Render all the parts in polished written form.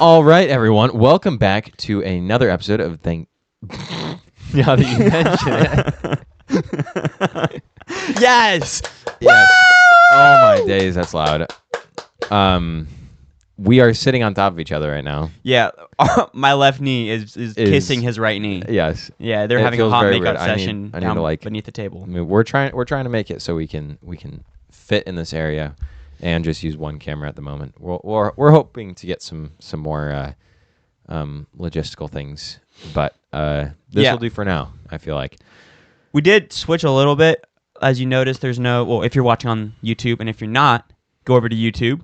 All right, everyone. Welcome back to another episode of Thank. Now that you mention it. Yes. Yes. Oh my days, that's loud. We are sitting on top of each other right now. Yeah, my left knee is kissing his right knee. Yes. Yeah, they're It having a feels hot very makeup weird. I need session to, down like, beneath the table. I mean, we're trying to make it so we can fit in this area and just use one camera at the moment. We're hoping to get some more logistical things, but this will do for now. I feel like We did switch a little bit. As you notice, there's no... Well, if you're watching on YouTube, and if you're not, go over to YouTube.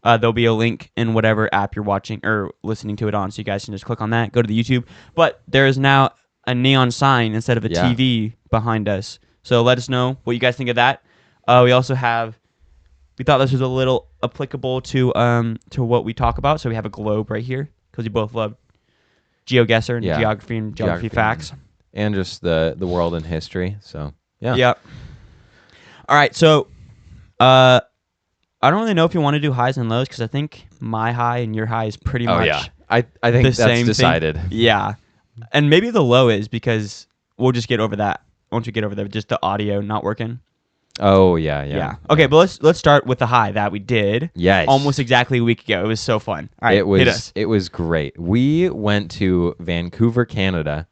There'll be a link in whatever app you're watching or listening to it on, so you guys can just click on that, go to the YouTube. But there is now a neon sign instead of a TV behind us. So let us know what you guys think of that. We also have... We thought this was a little applicable to what we talk about, so we have a globe right here, because we both love GeoGuessr and geography and geography facts. And just the world and history. So, yeah. Yep. All right, so... I don't really know if you want to do highs and lows because I think my high and your high is pretty much I think the that's same decided. thing. Yeah. And maybe the low is because we'll just get over that once we get over there, just the audio not working. Oh, yeah. Okay, but let's start with the high that we did. Yes. Almost exactly a week ago. It was so fun. All right, hit us. It was great. We went to Vancouver, Canada,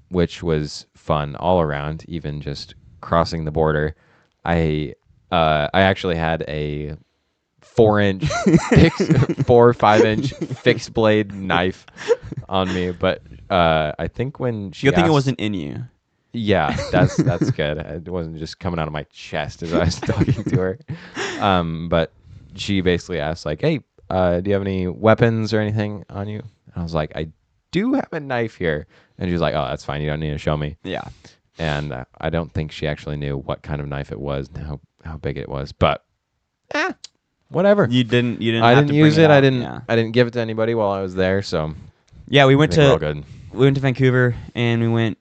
which was fun all around, even just crossing the border. I actually had a 4-inch, 4 or 5-inch fixed blade knife on me, but I think when she Good thing it wasn't in you. Yeah, that's good. It wasn't just coming out of my chest as I was talking to her. But she basically asked, like, "Hey, do you have any weapons or anything on you?" And I was like, "I do have a knife here," and she was like, "Oh, that's fine. You don't need to show me." Yeah. And I don't think she actually knew what kind of knife it was, and how big it was, but whatever. You didn't. I have didn't to bring use it. out. I didn't. Yeah. I didn't give it to anybody while I was there. So Yeah, we I went think we're all to good. Vancouver and we went.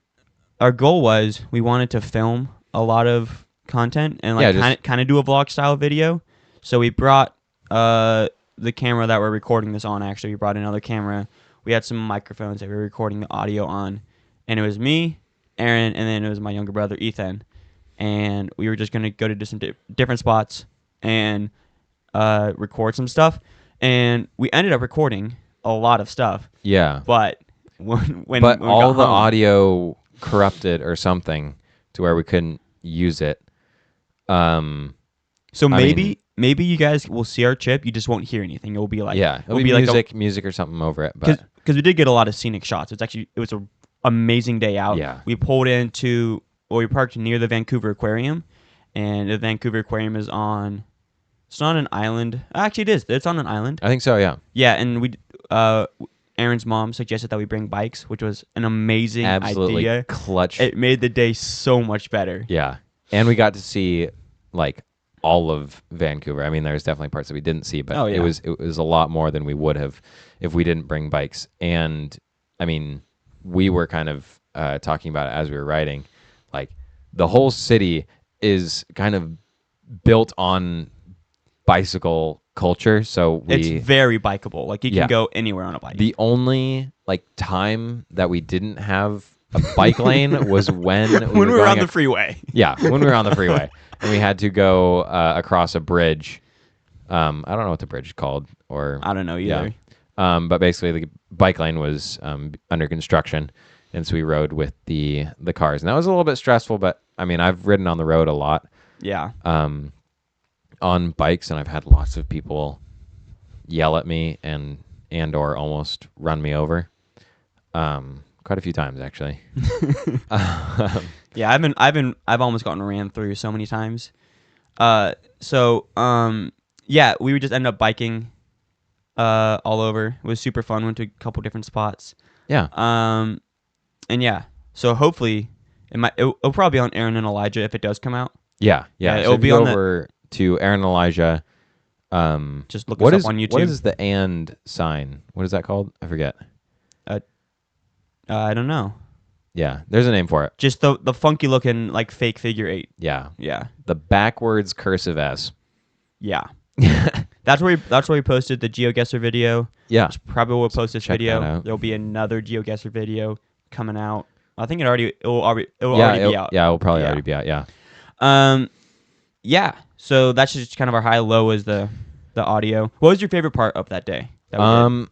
Our goal was we wanted to film a lot of content and like kind of do a vlog style video. So we brought the camera that we're recording this on. Actually, we brought another camera. We had some microphones that we were recording the audio on, and it was me, Aaron, and then it was my younger brother Ethan, and we were just gonna go to some different spots and record some stuff, and we ended up recording a lot of stuff. Yeah, but when we all got the home, audio corrupted or something to where we couldn't use it. So maybe you guys will see our chip. You just won't hear anything. It will be like it'll be music or something over it. But because we did get a lot of scenic shots. It was an amazing day out. Yeah. We pulled we parked near the Vancouver Aquarium, and the Vancouver Aquarium is on. It's not an island. Actually, it is. It's on an island. I think so. Yeah. Yeah, and we Aaron's mom suggested that we bring bikes, which was an amazing Absolutely idea. clutch. It made the day so much better. Yeah, and we got to see like all of Vancouver. I mean, there's definitely parts that we didn't see, but it was a lot more than we would have if we didn't bring bikes. And I mean, we were kind of talking about it as we were riding. Like the whole city is kind of built on bicycle culture, so it's very bikeable. Like you can go anywhere on a bike. The only like time that we didn't have a bike lane was when we were on the freeway. Yeah, when we were on the freeway, and we had to go across a bridge. I don't know what the bridge is called, or I don't know either. Yeah. But basically, the bike lane was under construction, and so we rode with the cars, and that was a little bit stressful. But I mean, I've ridden on the road a lot. Yeah. On bikes, and I've had lots of people yell at me and or almost run me over. Quite a few times actually. Yeah, I've almost gotten ran through so many times. Yeah, we would just end up biking all over. It was super fun. Went to a couple different spots. Yeah. And yeah, so hopefully it'll probably be on Aaron and Elijah if it does come out. Yeah. Yeah, So it'll be on over to Aaron and Elijah. Just look us up on YouTube. What is the and sign? What is that called? I forget. I don't know. Yeah, there's a name for it. Just the funky looking like fake figure 8. Yeah. Yeah. The backwards cursive S. Yeah. That's where we posted the GeoGuessr video. Yeah, That's probably where we'll post this check that video. out. There'll be another GeoGuessr video coming out. I think it will Yeah, already be out. it'll probably Yeah. already be out. Yeah. Um. Yeah. So that's just kind of our high low is the audio. What was your favorite part of that day that we did?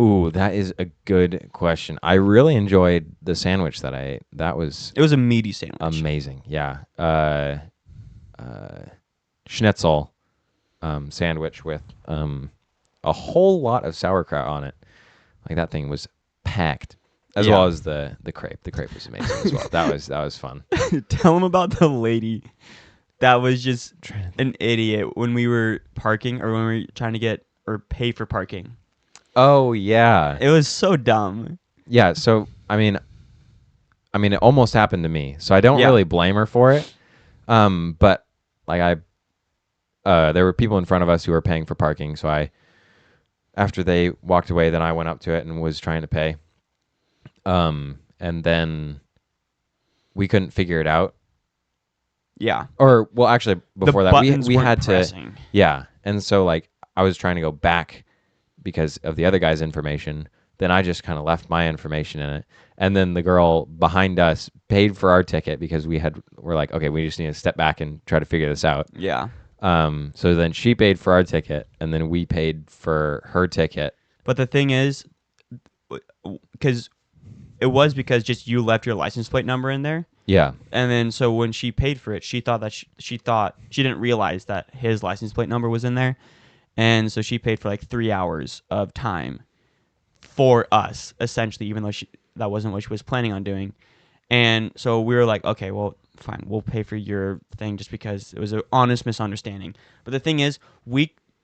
Ooh, that is a good question. I really enjoyed the sandwich that I ate. That was It was a meaty sandwich. amazing. Yeah. Uh, schnitzel sandwich with a whole lot of sauerkraut on it. Like that thing was packed, as well as the crepe. The crepe was amazing as well. That was fun. Tell them about the lady that was just an idiot when we were parking or when we were trying to get or pay for parking. Oh yeah, It was so dumb. yeah. So I mean, it almost happened to me. So I don't really blame her for it. But like there were people in front of us who were paying for parking. So after they walked away, then I went up to it and was trying to pay. And then we couldn't figure it out. Yeah. Or well, actually, before that, we had pressing. to. Yeah, and so like I was trying to go back because of the other guy's information. Then I just kind of left my information in it, and then the girl behind us paid for our ticket because we're like, okay, we just need to step back and try to figure this out. Yeah. So then she paid for our ticket, and then we paid for her ticket. But the thing is, because just you left your license plate number in there. Yeah. And then so when she paid for it, she thought that she didn't realize that his license plate number was in there. And so she paid for like 3 hours of time for us, essentially, even though that wasn't what she was planning on doing. And so we were like, okay, well, fine, we'll pay for your thing just because it was an honest misunderstanding. But the thing is,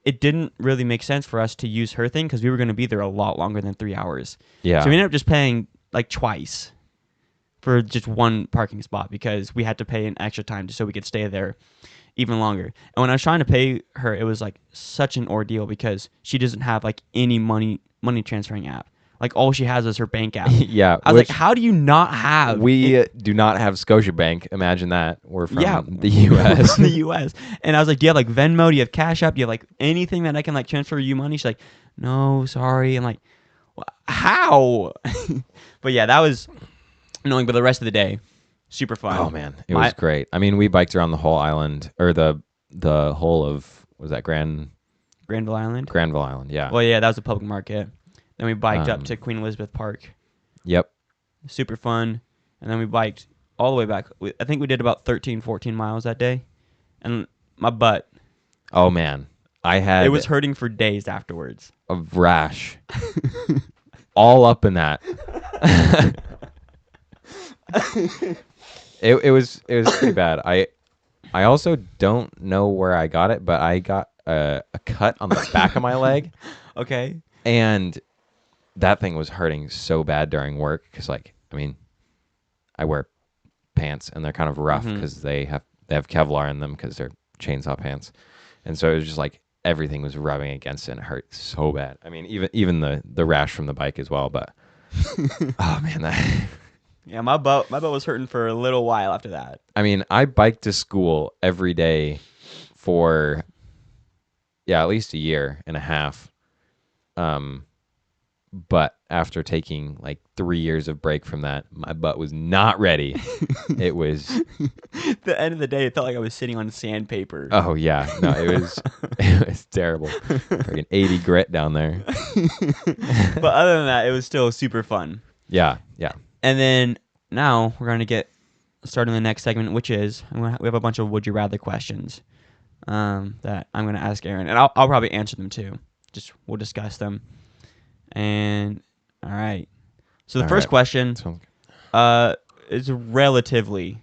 it didn't really make sense for us to use her thing because we were going to be there a lot longer than 3 hours. Yeah. So we ended up just paying like twice for just one parking spot because we had to pay an extra time just so we could stay there even longer. And when I was trying to pay her, it was like such an ordeal because she doesn't have like any money transferring app. Like all she has is her bank app. Yeah. I was like, how do you not have? We do not have Scotiabank. Imagine that. We're from the U.S. From the U.S. And I was like, do you have like Venmo? Do you have Cash App? Do you have like anything that I can like transfer you money? She's like, no, sorry. I'm like, how? But yeah, that was annoying. But the rest of the day, super fun. Oh man, it was great. I mean, we biked around the whole island, or the whole of, was that Granville Island? Granville Island, yeah. Well, yeah, that was a public market. Then we biked up to Queen Elizabeth Park. Yep. Super fun. And then we biked all the way back. I think we did about 13, 14 miles that day. And my butt. Oh man, it was hurting for days afterwards. A rash. All up in that. It was pretty bad. I also don't know where I got it, but I got a cut on the back of my leg. Okay. And that thing was hurting so bad during work because, like, I mean, I wear pants and they're kind of rough because they have Kevlar in them because they're chainsaw pants, and so it was just like everything was rubbing against it and it hurt so bad. I mean, even the rash from the bike as well. But oh man, that. Yeah, my butt was hurting for a little while after that. I mean, I biked to school every day for at least a year and a half. But after taking like 3 years of break from that, my butt was not ready. It was the end of the day, it felt like I was sitting on sandpaper. Oh yeah, no, it was terrible. Freaking 80 grit down there. But other than that, it was still super fun. Yeah. And then now we're going to get started in the next segment, which is we have a bunch of would you rather questions that I'm going to ask Aaron, and I'll probably answer them too. We'll discuss them. And all right. So the first question is a relatively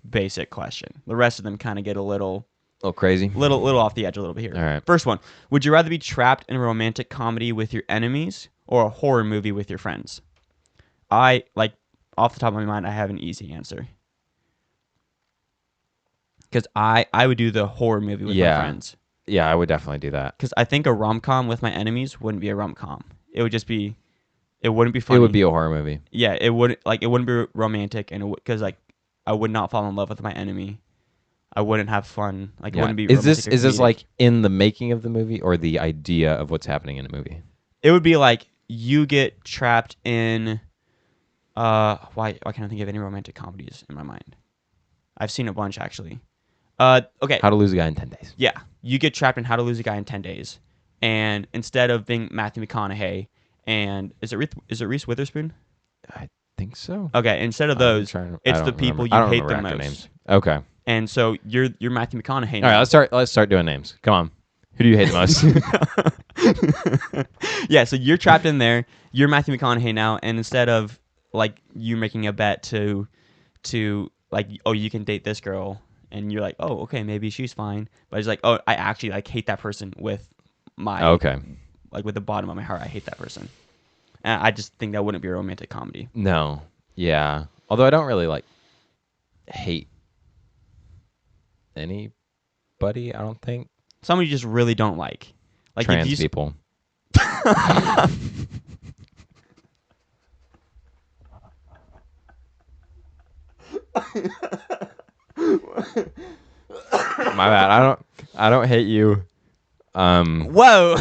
basic question. The rest of them kind of get a little crazy, little off the edge a little bit here. All right. First one: would you rather be trapped in a romantic comedy with your enemies or a horror movie with your friends? I like off the top of my mind, I have an easy answer. Because I would do the horror movie with my friends. Yeah, I would definitely do that. Because I think a rom-com with my enemies wouldn't be a rom-com. It would just be, it wouldn't be funny. It would be a horror movie. Yeah, it wouldn't be romantic, and because like I would not fall in love with my enemy, I wouldn't have fun. Like it Yeah. wouldn't be Is romantic this or is this comedic. like in the making of the movie or the idea of what's happening in the movie? It would be like you get trapped in. Why can't I think of any romantic comedies in my mind? I've seen a bunch actually. Okay. How to Lose a Guy in 10 Days. Yeah, you get trapped in How to Lose a Guy in 10 Days, and instead of being Matthew McConaughey and is it Reese Witherspoon? I think so. Okay, instead of I'm those, trying to, it's the people I you don't hate remember the actor most. names. Okay. All And so you're Matthew McConaughey right, now. let's start doing names. Come on. Who do you hate the most? Yeah, so you're trapped in there. You're Matthew McConaughey now, and instead of like you making a bet to like, oh, you can date this girl, and you're like, oh, okay, maybe she's fine, but it's like, oh, I actually like hate that person with my Okay. like with the bottom of my heart. I hate that person, and I just think that wouldn't be a romantic comedy. No. Yeah. Although I don't really like hate anybody, I don't think. Someone you just really don't like if Trans you people. My bad. I don't hate you. Whoa.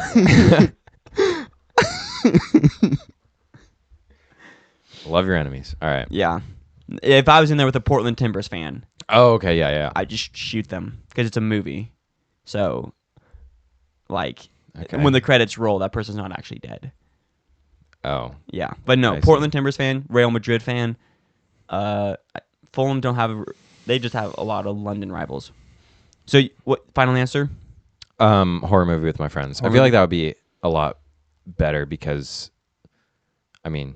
Love your enemies. All right. Yeah, if I was in there with a Portland Timbers fan, Oh, okay. Yeah, yeah. I just shoot them because it's a movie. So, like, Okay. when the credits roll, that person's not actually dead. Oh. Yeah, but no, I see. Portland Timbers fan, Real Madrid fan. Fulham don't have. They just have a lot of London rivals. So, what final answer? Horror movie with my friends. I feel like that would be a lot better because, I mean,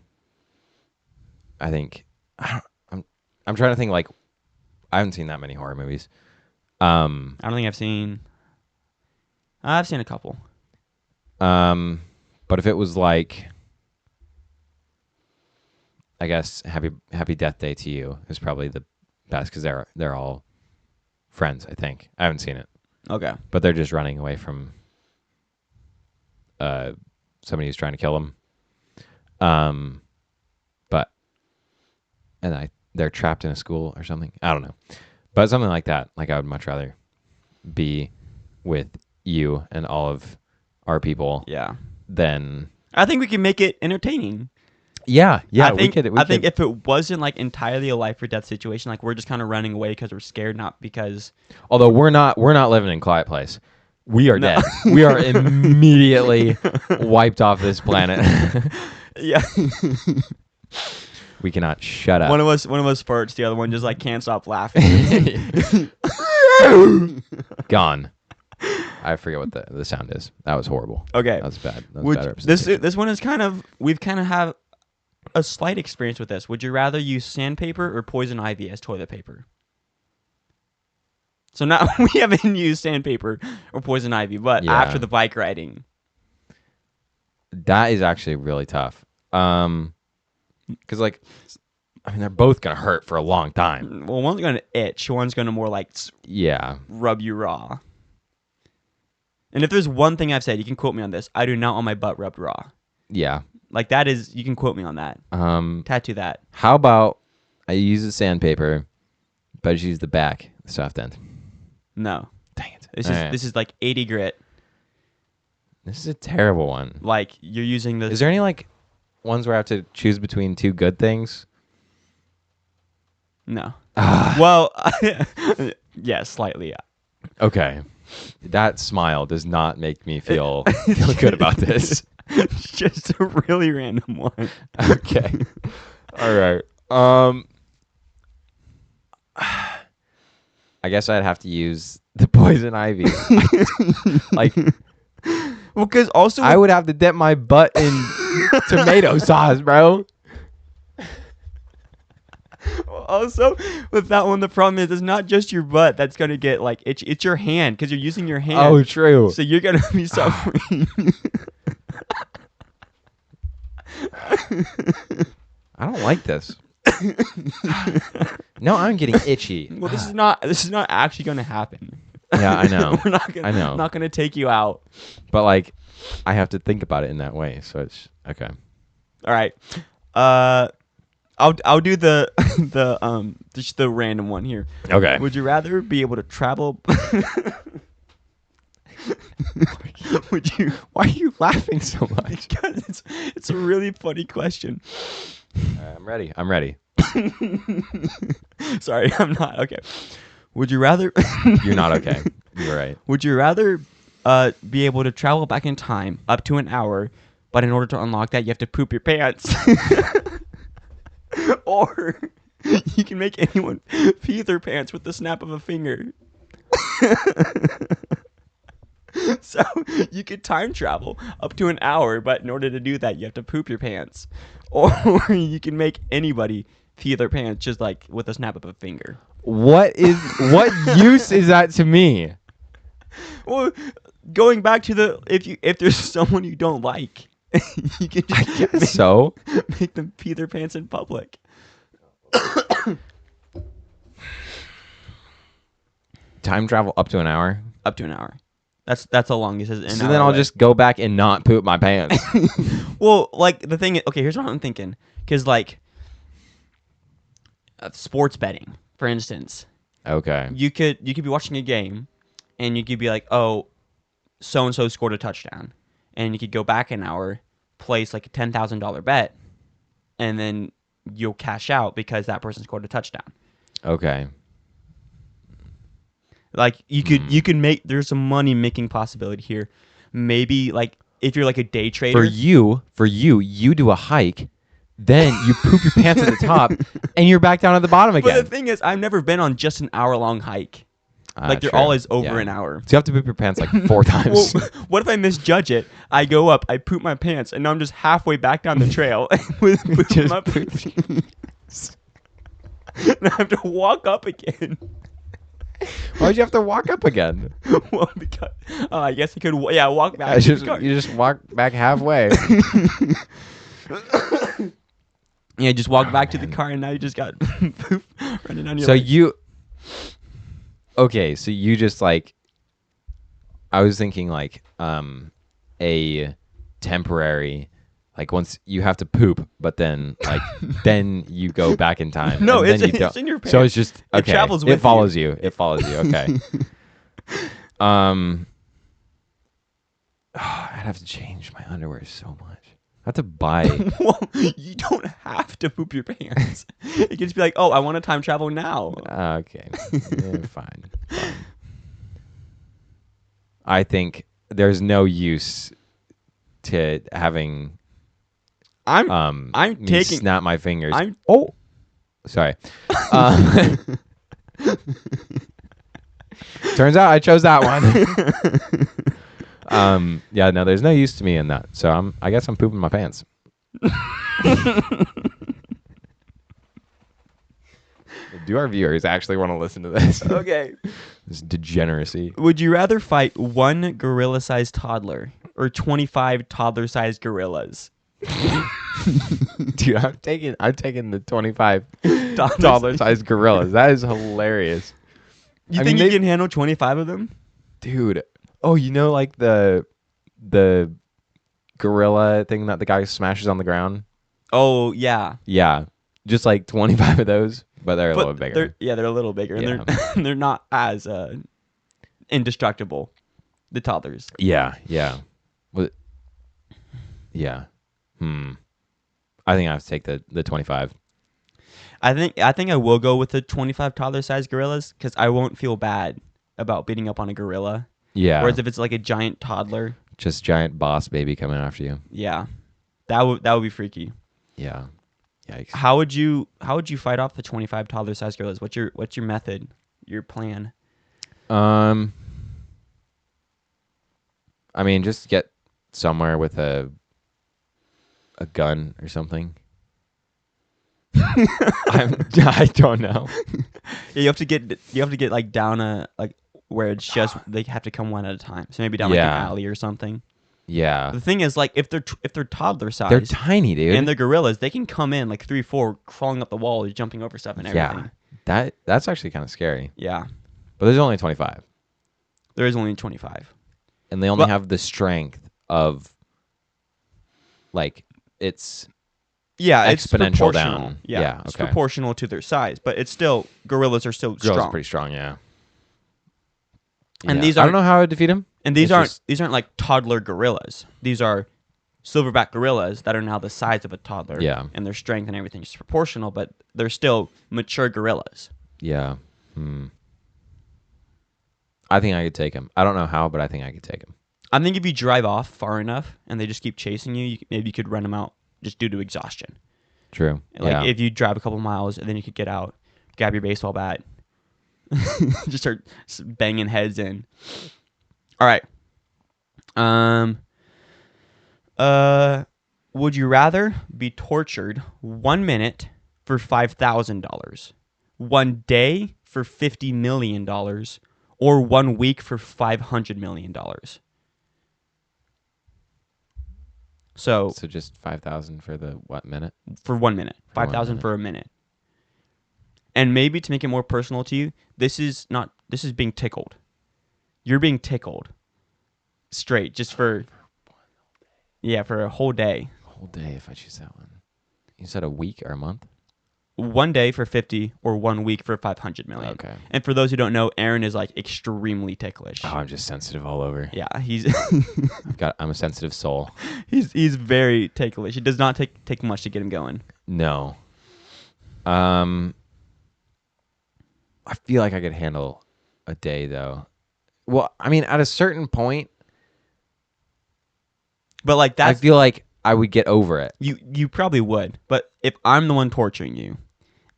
I think I'm trying to think like I haven't seen that many horror movies. I don't think I've seen a couple. But if it was like, I guess Happy Death Day to You is probably the best because they're all friends. I think I haven't seen it, Okay. but they're just running away from somebody who's trying to kill them. But they're trapped in a school or something. I don't know, but something like that. Like I would much rather be with you and all of our people Yeah. than I think we can make it entertaining. yeah. I think, we I think could. if it wasn't like entirely a life or death situation, like we're just kind of running away because we're scared, not because. Although we're not living in Quiet Place. We are No. dead. We are immediately wiped off this planet. Yeah. We cannot shut up. One of us farts, the other one just like can't stop laughing. Gone. I forget what the sound is. That was horrible. Okay. That was bad. That was bad This representation. one is we've kind of have a slight experience with this. Would you rather use sandpaper or poison ivy as toilet paper? So now we haven't used sandpaper or poison ivy, but Yeah. after the bike riding. That is actually really tough. Because like, I mean, they're both gonna hurt for a long time. Well, one's going to itch, one's going to more like Yeah. rub you raw. And if there's one thing I've said, you can quote me on this. I do not want my butt rubbed raw. Yeah. Like that is, you can quote me on that. Tattoo that. How about I use the sandpaper, but I just use the back, the soft end. No. Dang it. This is like 80 grit. This is a terrible one. Like you're using the. Is there any like ones where I have to choose between two good things? No. Ah. Well, yeah, slightly. Yeah. Okay. That smile does not make me feel good about this. It's just a really random one. Okay. All right. I guess I'd have to use the poison ivy. Like, Well, because also I would have to dip my butt in tomato sauce, bro. also with that one, the problem is it's not just your butt that's gonna get like itchy. It's your hand because you're using your hand. Oh, true. So you're gonna be suffering. I don't like this. No, I'm getting itchy. Well, this is not actually gonna happen. Yeah, I know. We're not gonna, I know. not gonna take you out. But like, I have to think about it in that way. So it's okay. All right. I'll do the just the random one here. Okay. Would you rather be able to travel? Would you? Why are you laughing so much? Because it's a really funny question. I'm ready. I'm ready. Sorry, I'm not okay. Would you rather? You're not okay. You're right. Would you rather be able to travel back in time up to an hour, but in order to unlock that, you have to poop your pants? Or you can make anyone pee their pants with the snap of a finger. So you could time travel up to an hour, but in order to do that, you have to poop your pants. Or you can make anybody pee their pants just like with a snap of a finger. What use is that to me? Well, going back to the if there's someone you don't like, you can just make them pee their pants in public. Time travel up to an hour. Up to an hour. That's how long it says. So then I'll just go back and not poop my pants. Well, like the thing is, okay, here's what I'm thinking. Because like sports betting, for instance. Okay. You could be watching a game, and you could be like, oh, so and so scored a touchdown, and you could go back an hour, place like a $10,000 bet, and then you'll cash out because that person scored a touchdown. Okay. Like you could make there's some money making possibility here. Maybe like if you're like a day trader. For you do a hike, then you poop your pants at the top, and you're back down at the bottom again. But the thing is, I've never been on just an hour-long hike. Like they're true. always over an hour. So you have to poop your pants like 4 times. Well, what if I misjudge it? I go up, I poop my pants, and now I'm just halfway back down the trail with my pants. And I have to walk up again. Why'd you have to walk up again? Well, because I guess I could. Yeah, walk back. You just walk back halfway. Yeah, just walk back to the car, and now you just got poop running on your. So leg. Okay, so you just like. I was thinking like a temporary. Like once you have to poop, but then like then you go back in time. No, and it's, then it's in your pants. So it's just okay. It travels with It follows you. It follows you. Okay. I'd have to change my underwear so much. I have to buy. Well, you don't have to poop your pants. It can just be like, oh, I want to time travel now. Okay. Fine. I think there's no use to having. I'm taking snap my fingers. Sorry. Turns out I chose that one. Yeah, no, there's no use to me in that. So I guess I'm pooping my pants. Do our viewers actually want to listen to this? Okay. This degeneracy. Would you rather fight one gorilla-sized toddler or 25 toddler-sized gorillas? Dude, I'm taking the 25 toddler-sized gorillas. That is hilarious. You think you can handle 25 of them? Dude. Oh, you know like the gorilla thing that the guy smashes on the ground? Oh, yeah. Yeah. Just like 25 of those, but they're a little bigger. They're a little bigger, Yeah. and they're not as indestructible. The toddlers. Yeah, yeah. Yeah. I think I have to take the 25. I think I will go with the 25 toddler-sized gorillas because I won't feel bad about beating up on a gorilla. Yeah. Whereas if it's like a giant toddler, just giant boss baby coming after you. Yeah, that would be freaky. Yeah. Yikes. How would you fight off the 25 toddler-sized gorillas? What's your method? Your plan? I mean, just get somewhere with a gun or something. I don't know. Yeah, you have to get like down like where it's just they have to come one at a time. So maybe down like an alley or something. Yeah. The thing is, like, if they're toddler size, they're tiny, dude, and they're gorillas, they can come in like 3, 4, crawling up the wall, jumping over stuff and everything. Yeah, that's actually kind of scary. Yeah, but there's only 25. There is only 25, and they only have the strength of, like, it's Yeah, it's exponential proportional. down. Yeah, it's okay. proportional to their size, but it's still gorillas are still Gorillas strong. are pretty strong, yeah. And Yeah. these I don't aren't know how I would defeat him. and these aren't like toddler gorillas. These are silverback gorillas that are now the size of a toddler. Yeah. And their strength and everything is proportional, but they're still mature gorillas. Yeah. I think I could take him. I don't know how, but I think I could take him. I think if you drive off far enough and they just keep chasing you, maybe you could run them out just due to exhaustion. True. Like if you drive a couple miles and then you could get out, grab your baseball bat, just start banging heads in. All right. Would you rather be tortured 1 minute for $5,000, 1 day for $50 million, or 1 week for $500 million? So just 5,000 for the what minute? For 1 minute, For 1 5,000 minute. for a minute. And maybe to make it more personal to you, this is being tickled. You're being tickled straight just for a whole day. Whole day if I choose that one. You said a week or a month? 1 day for 50 or 1 week for 500 million. Okay. And for those who don't know, Aaron is like extremely ticklish. Oh, I'm just sensitive all over. Yeah, he's I'm a sensitive soul. he's very ticklish. It does not take much to get him going. No. I feel like I could handle a day though. Well, I mean, at a certain point, but like that, I feel like I would get over it. You probably would. But if I'm the one torturing you,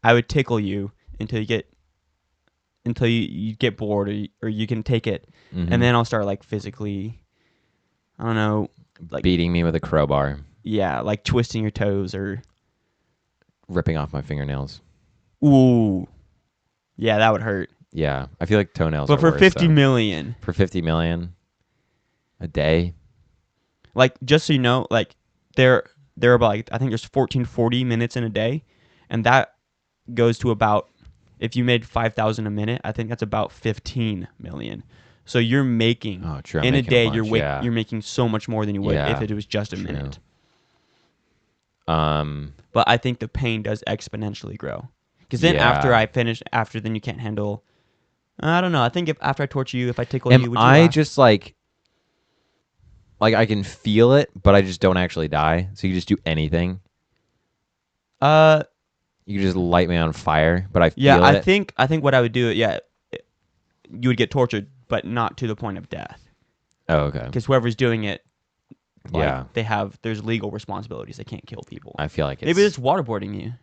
I would tickle you until you get bored or you can take it, and then I'll start like physically, I don't know, like beating me with a crowbar. Yeah, like twisting your toes or ripping off my fingernails. Ooh. Yeah, that would hurt. Yeah, I feel like toenails. But are for worse, 50 though. million. For 50 million a day. Like, just so you know, like they're about like, I think there's 40 minutes in a day, and that goes to about, if you made 5,000 a minute, I think that's about 15 million. So you're making in a day you're making so much more than you would if it was just a minute. But I think the pain does exponentially grow. Because then after then you can't handle. I don't know. I think after I torture you, if I tickle you, would you laugh? Just like I can feel it, but I just don't actually die. So you just do anything. You just light me on fire, but I feel it. I think what I would do, you would get tortured, but not to the point of death. Oh, okay. Because whoever's doing it, there's legal responsibilities. They can't kill people. I feel like maybe it's waterboarding you.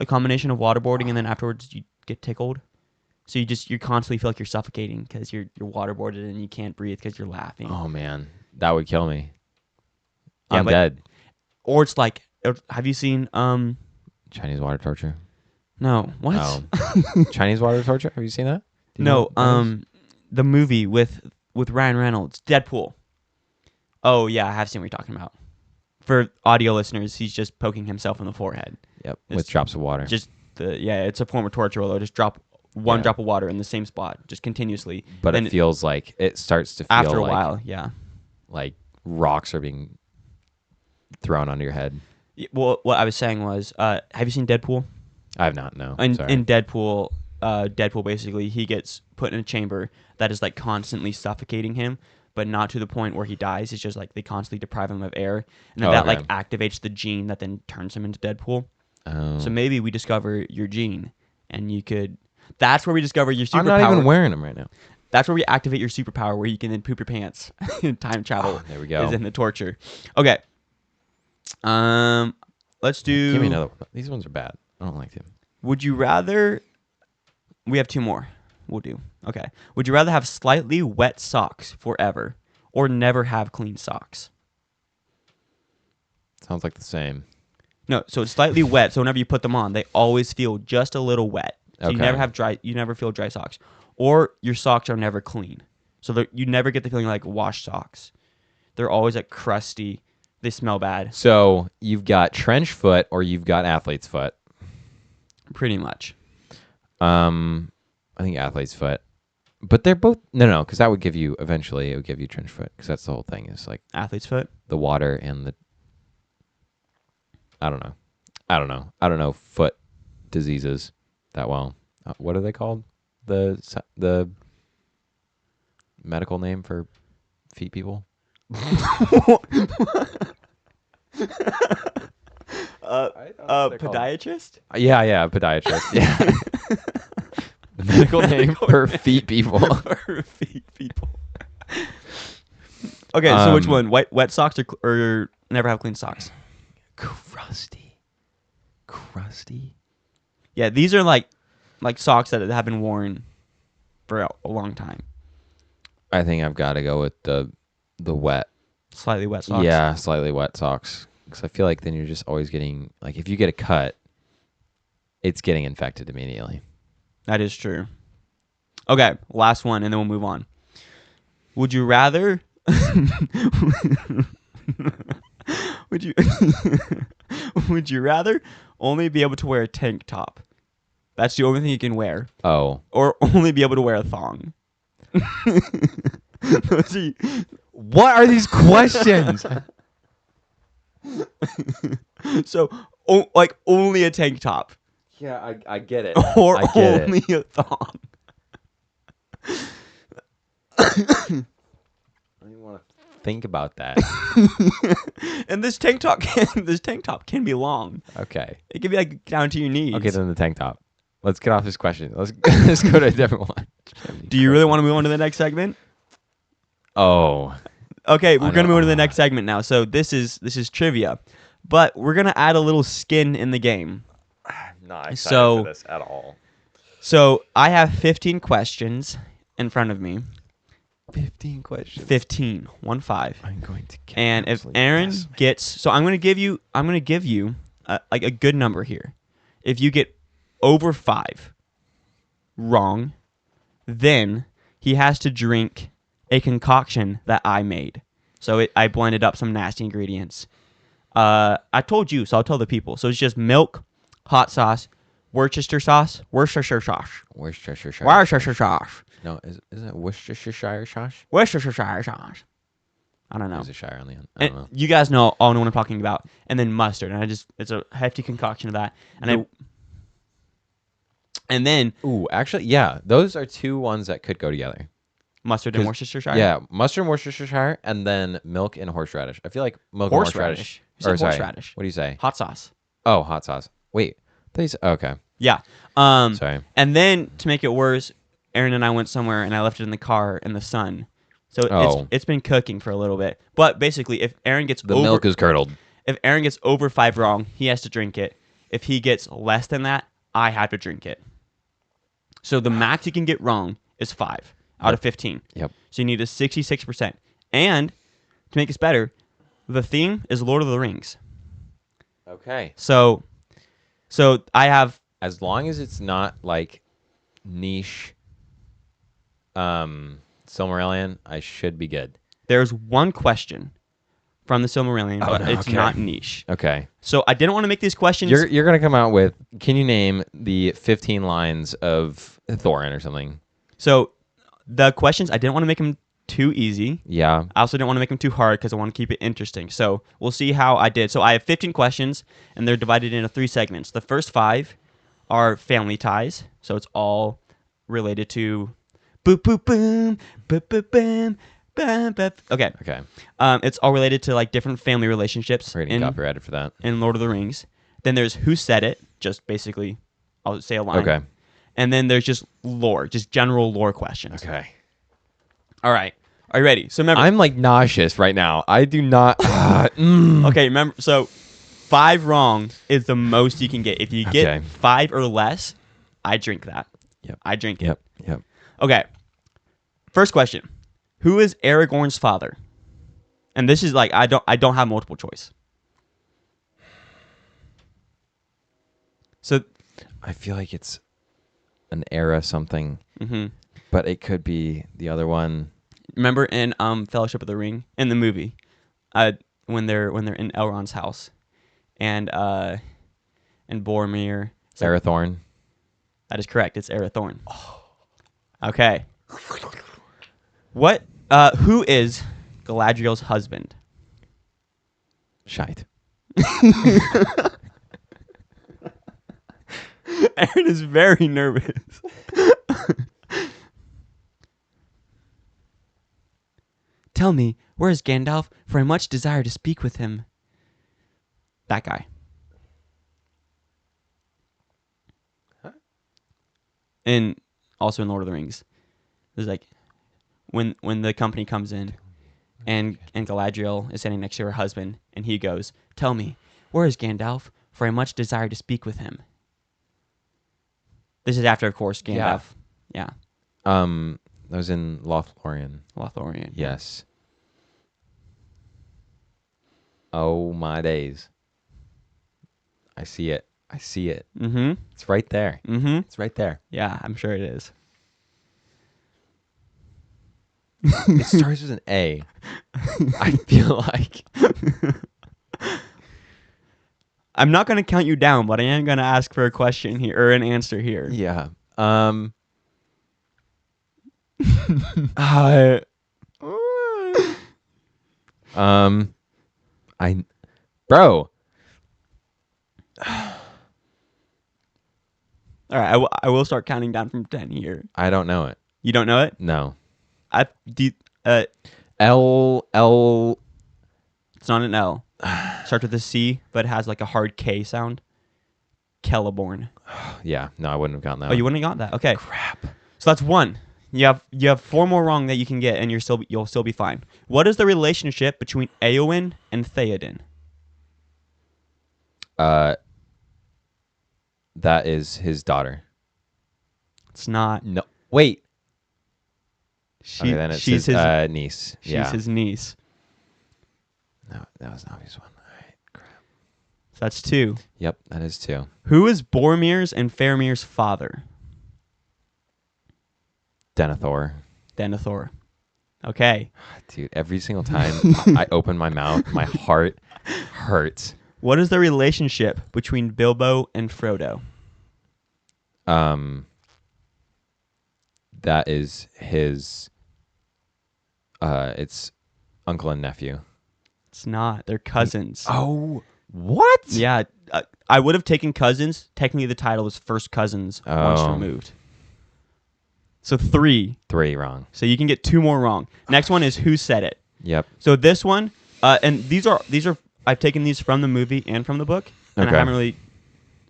A combination of waterboarding and then afterwards you get tickled. So you constantly feel like you're suffocating because you're waterboarded and you can't breathe because you're laughing. Oh man, that would kill me. Yeah, I'm dead. Or it's like, have you seen Chinese water torture? No, what? Oh. Chinese water torture? Have you seen that? No, the movie with Ryan Reynolds, Deadpool. Oh yeah, I have seen what you're talking about. For audio listeners, he's just poking himself in the forehead. Yep, with drops of water. It's a form of torture. Although just drop one drop of water in the same spot, just continuously. But it feels like it starts to feel after a while, like rocks are being thrown onto your head. Well, what I was saying was, have you seen Deadpool? I have not. No. In Deadpool, Deadpool basically he gets put in a chamber that is like constantly suffocating him, but not to the point where he dies. It's just like they constantly deprive him of air, and then like activates the gene that then turns him into Deadpool. Oh. So maybe we discover your gene, and you could. That's where we discover your superpower. I'm not even wearing them right now. That's where we activate your superpower, where you can then poop your pants. Time travel. Oh, there we go. Is in the torture. Okay. Let's do. Give me another one. These ones are bad. I don't like them. Would you rather? We have 2 more. We'll do. Okay. Would you rather have slightly wet socks forever, or never have clean socks? Sounds like the same. No, so it's slightly wet. So whenever you put them on, they always feel just a little wet. So you never have you never feel dry socks, or your socks are never clean. So you never get the feeling like washed socks. They're always like crusty. They smell bad. So you've got trench foot or you've got athlete's foot. Pretty much. I think athlete's foot, but they're both no, because that would give you eventually it would give you trench foot because that's the whole thing is like athlete's foot, the water and the. I don't know. I don't know foot diseases that well. What are they called? The medical name for feet people? Podiatrist? Yeah, podiatrist. Yeah. The medical name for feet people. For feet people. Okay, so which one? Wet socks or never have clean socks? Crusty. Yeah, these are like socks that have been worn for a long time. I think I've got to go with the wet. Slightly wet socks. Yeah, slightly wet socks. Because I feel like then you're just always getting, like, if you get a cut, it's getting infected immediately. That is true. Okay, last one, and then we'll move on. Would you rather? would you? Would you rather only be able to wear a tank top? That's the only thing you can wear. Oh. Or only be able to wear a thong. What are these questions? So, like only a tank top. Yeah, I get it. Or I get only a thong. I don't even want to think about that. And this tank top can be long. Okay. It can be like down to your knees. Okay, then the tank top. Let's get off this question. Let's go to a different one. Do you really want to move on to the next segment? Oh. Okay, we're gonna move on to the next segment now. So this is trivia, but we're gonna add a little skin in the game. I'm not excited for this at all. So I have 15 questions in front of me. 15 questions. 15. 1 5. I'm going to. And if Aaron gets, so I'm gonna give you like a good number here. If you get over 5 wrong, then he has to drink a concoction that I made. So I blended up some nasty ingredients. I told you, so I'll tell the people. So it's just milk, hot sauce, Worcestershire sauce. Worcestershire sauce. No, isn't it Worcestershire sauce? Worcestershire sauce. I don't know. There's a shire on the end. I don't know. You guys all know what I'm talking about. And then mustard. And it's a hefty concoction of that. And then. Ooh, actually, yeah. Those are two ones that could go together. Mustard and Worcestershire? Yeah, mustard and Worcestershire, and then milk and horseradish. I feel like milk and horseradish. Horseradish. What do you say? Hot sauce. Oh, hot sauce. Wait. Okay. Yeah. Sorry. And then to make it worse, Aaron and I went somewhere and I left it in the car in the sun. So it's been cooking for a little bit. But basically, if Aaron gets the milk is curdled. If Aaron gets over 5 wrong, he has to drink it. If he gets less than that, I have to drink it. So the max you can get wrong is 5 out of 15. Yep. So you need a 66%. And to make this better, the theme is Lord of the Rings. Okay. So I have, as long as it's not like niche Silmarillion, I should be good. There's one question from the Silmarillion, but it's not niche. Okay. So I didn't want to make these questions. You're going to come out with, can you name the 15 lines of Thorin or something? So the questions, I didn't want to make them too easy. Yeah. I also didn't want to make them too hard because I want to keep it interesting. So we'll see how I did. So I have 15 questions, and they're divided into 3 segments. The first 5 are family ties. So it's all related to boop, boop, boom, boop, boop, boom. Okay. It's all related to like different family relationships. We're getting copyrighted for that. In Lord of the Rings. Then there's who said it, just basically, I'll say a line. Okay. And then there's just lore, just general lore questions. Okay. All right. Are you ready? So remember, I'm like nauseous right now. I do not. Okay, remember. So 5 wrong is the most you can get. If you get 5 or less, I drink that. Yep. I drink it. Yep. Okay. First question: who is Aragorn's father? And this is like I don't have multiple choice. So I feel like it's an era something, but it could be the other one. Remember in Fellowship of the Ring in the movie, when they're in Elrond's house, and Boromir. Arathorn. That is correct. It's Arathorn. Okay. Who is Galadriel's husband? Shite. Aaron is very nervous. Tell me, where is Gandalf? For I much desire to speak with him. That guy. And also in Lord of the Rings, there's like when the company comes in, and Galadriel is standing next to her husband, and he goes, "Tell me, where is Gandalf? For I much desire to speak with him." This is after, of course, Gandalf. Yeah. That was in Lothlorien. Lothlorien. Yes. Oh my days. I see it. I see it. Mm-hmm. It's right there. Mm-hmm. It's right there. Yeah, I'm sure it is. It starts with an A. I feel like. I'm not going to count you down, but I am going to ask for a question here, or an answer here. Yeah. Bro. All right, I will start counting down from 10 here. I don't know it. You don't know it? No. L. It's not an L. Starts with a C, but it has like a hard K sound. Celeborn. Yeah. No, I wouldn't have gotten that. Oh, you wouldn't have got that. Okay. Crap. So that's one. You have 4 more wrong that you can get, and you'll still be fine. What is the relationship between Éowyn and Theoden? That is his daughter. It's not. No. Wait. She, then it's she's his, his niece. She's his niece. No, that was an obvious one. All right. Crap. So that's 2. Yep, that is 2. Who is Boromir's and Faramir's father? Denethor. Denethor. Okay. Dude, every single time I open my mouth, my heart hurts. What is the relationship between Bilbo and Frodo? That is his. It's uncle and nephew. It's not. They're cousins. Oh, what? Yeah, I would have taken cousins. Technically, the title is first cousins once removed. So 3. 3 wrong. So you can get 2 more wrong. Next one is who said it. Yep. So this one, and these are I've taken these from the movie and from the book, and I haven't really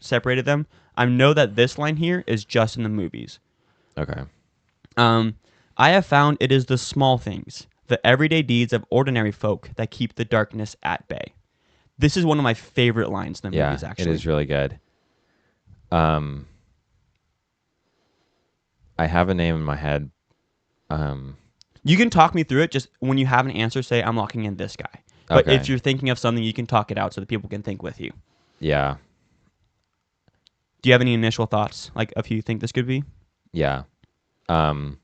separated them. I know that this line here is just in the movies. Okay. I have found it is the small things, the everyday deeds of ordinary folk that keep the darkness at bay. This is one of my favorite lines in the movies, actually. It is really good. I have a name in my head. You can talk me through it. Just when you have an answer, say, I'm locking in this guy. But if you're thinking of something, you can talk it out so that people can think with you. Yeah. Do you have any initial thoughts, like of who you think this could be? Yeah. I'm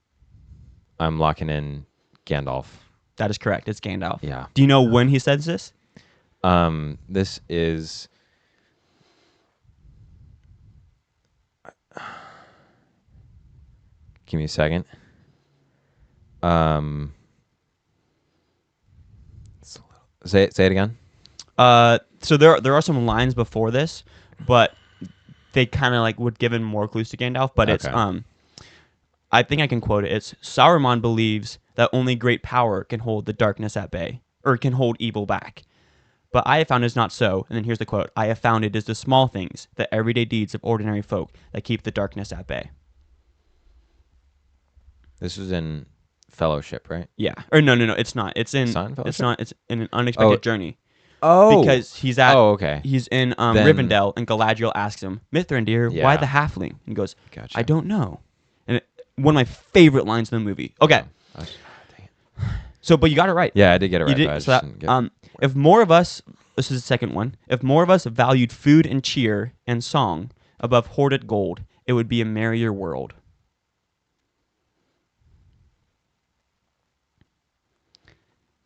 locking in Gandalf. That is correct. It's Gandalf. Yeah. Do you know when he says this? This is... Give me a second. Say it again. So there are some lines before this, but they kind of like would given more clues to Gandalf. But it's I think I can quote it. It's Sauron believes that only great power can hold the darkness at bay, or can hold evil back. But I have found it's not so. And then here's the quote: I have found it is the small things, the everyday deeds of ordinary folk that keep the darkness at bay. This was in Fellowship, right? Yeah. Or no, it's not. It's in. It's not. It's in An Unexpected Journey. Oh. Because he's at. Oh, okay. He's in Rivendell, and Galadriel asks him, "Mithrandir, why the halfling?" And he goes, Gotcha. "I don't know." And one of my favorite lines in the movie. Okay. Dang it. So, but you got it right. Yeah, I did get it right. You did. So that, if more of us, this is the second one. If more of us valued food and cheer and song above hoarded gold, it would be a merrier world.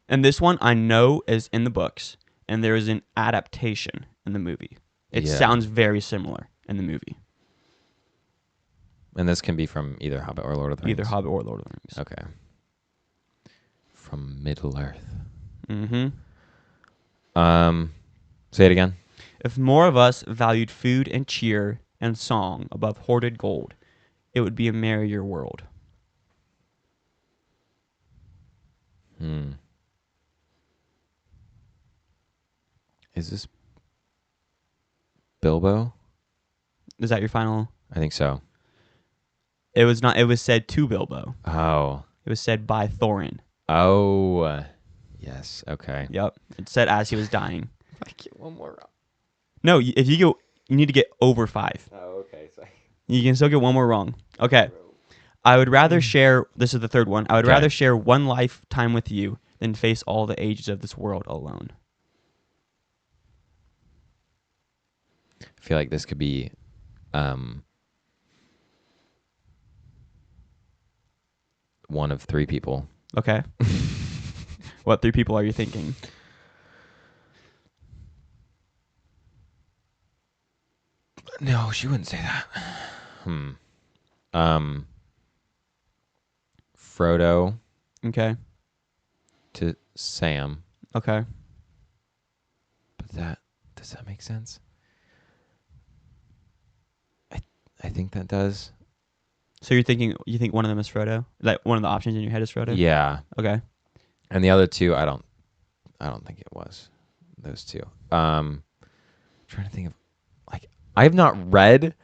And this one I know is in the books, and there is an adaptation in the movie. It sounds very similar in the movie. And this can be from either Hobbit or Lord of the Rings? Either Hobbit or Lord of the Rings. Okay. From Middle Earth. Mm-hmm. Say it again. If more of us valued food and cheer and song above hoarded gold, it would be a merrier world. Is this Bilbo? Is that your final? I think so. It was not. It was said to Bilbo. Oh. It was said by Thorin. Oh. Yes. Okay. Yep. It said as he was dying. I get one more wrong. No, if you go, you need to get over 5. Oh, okay. Sorry. You can still get one more wrong. Okay. I would rather share. This is the third one. I would rather share one lifetime with you than face all the ages of this world alone. I feel like this could be one of 3 people. Okay. What 3 people are you thinking? No, she wouldn't say that. Frodo Okay. to Sam. Okay. But does that make sense? I think that does. So you think one of them is Frodo? Like one of the options in your head is Frodo? Yeah. Okay. And the other 2, I don't think it was those 2. Trying to think of, like, I've not read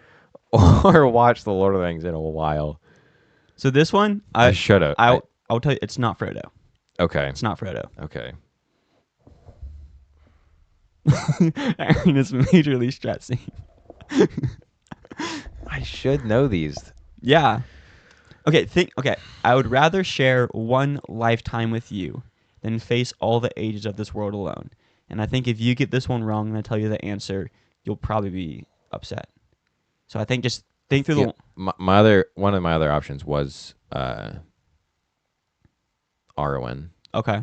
or watched The Lord of the Rings in a while. So this one, I should have. I'll tell you, it's not Frodo. Okay. It's not Frodo. Okay. Aaron is majorly stressing. I should know these. Yeah. Okay, I would rather share one lifetime with you than face all the ages of this world alone. And I think if you get this one wrong and I tell you the answer, you'll probably be upset. So I think just think through the one of my other options was Arwen. Okay.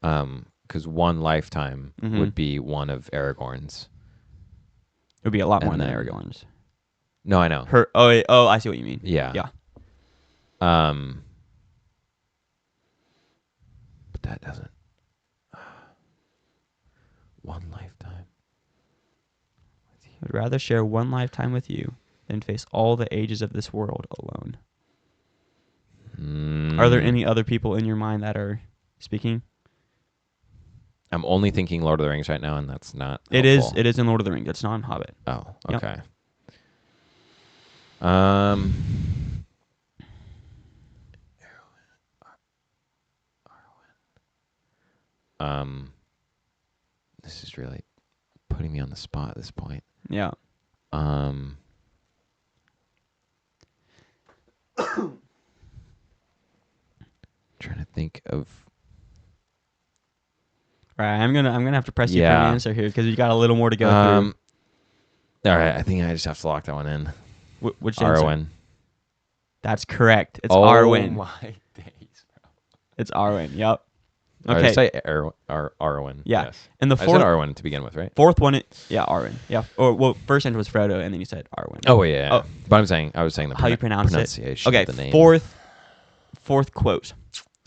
Because one lifetime would be one of Aragorn's. It would be a lot more than Aragorn's. No, I know. I see what you mean. Yeah. Yeah. But that doesn't. One lifetime. I'd rather share one lifetime with you than face all the ages of this world alone. Are there any other people in your mind that are speaking? I'm only thinking Lord of the Rings right now, and that's not It helpful. is in Lord of the Rings. It's not in Hobbit. Oh, okay. Yep. This is really putting me on the spot at this point. Yeah. Trying to think of. All right, I'm gonna have to press you for an answer here because you got a little more to go through. All right, I think I just have to lock that one in. Which Arwen. answer? That's correct. It's Oh Arwen. my days, bro. It's Arwen. Yep. Okay. Okay. Say Arwen. Yeah. Yes. And the I said fourth Arwen to begin with, right? fourth one, Arwen. Yeah. Or well, first answer was Frodo, and then you said Arwen. Oh yeah. Oh. But I was saying the How you pronounce it? pronunciation Okay. of the name. Fourth quote.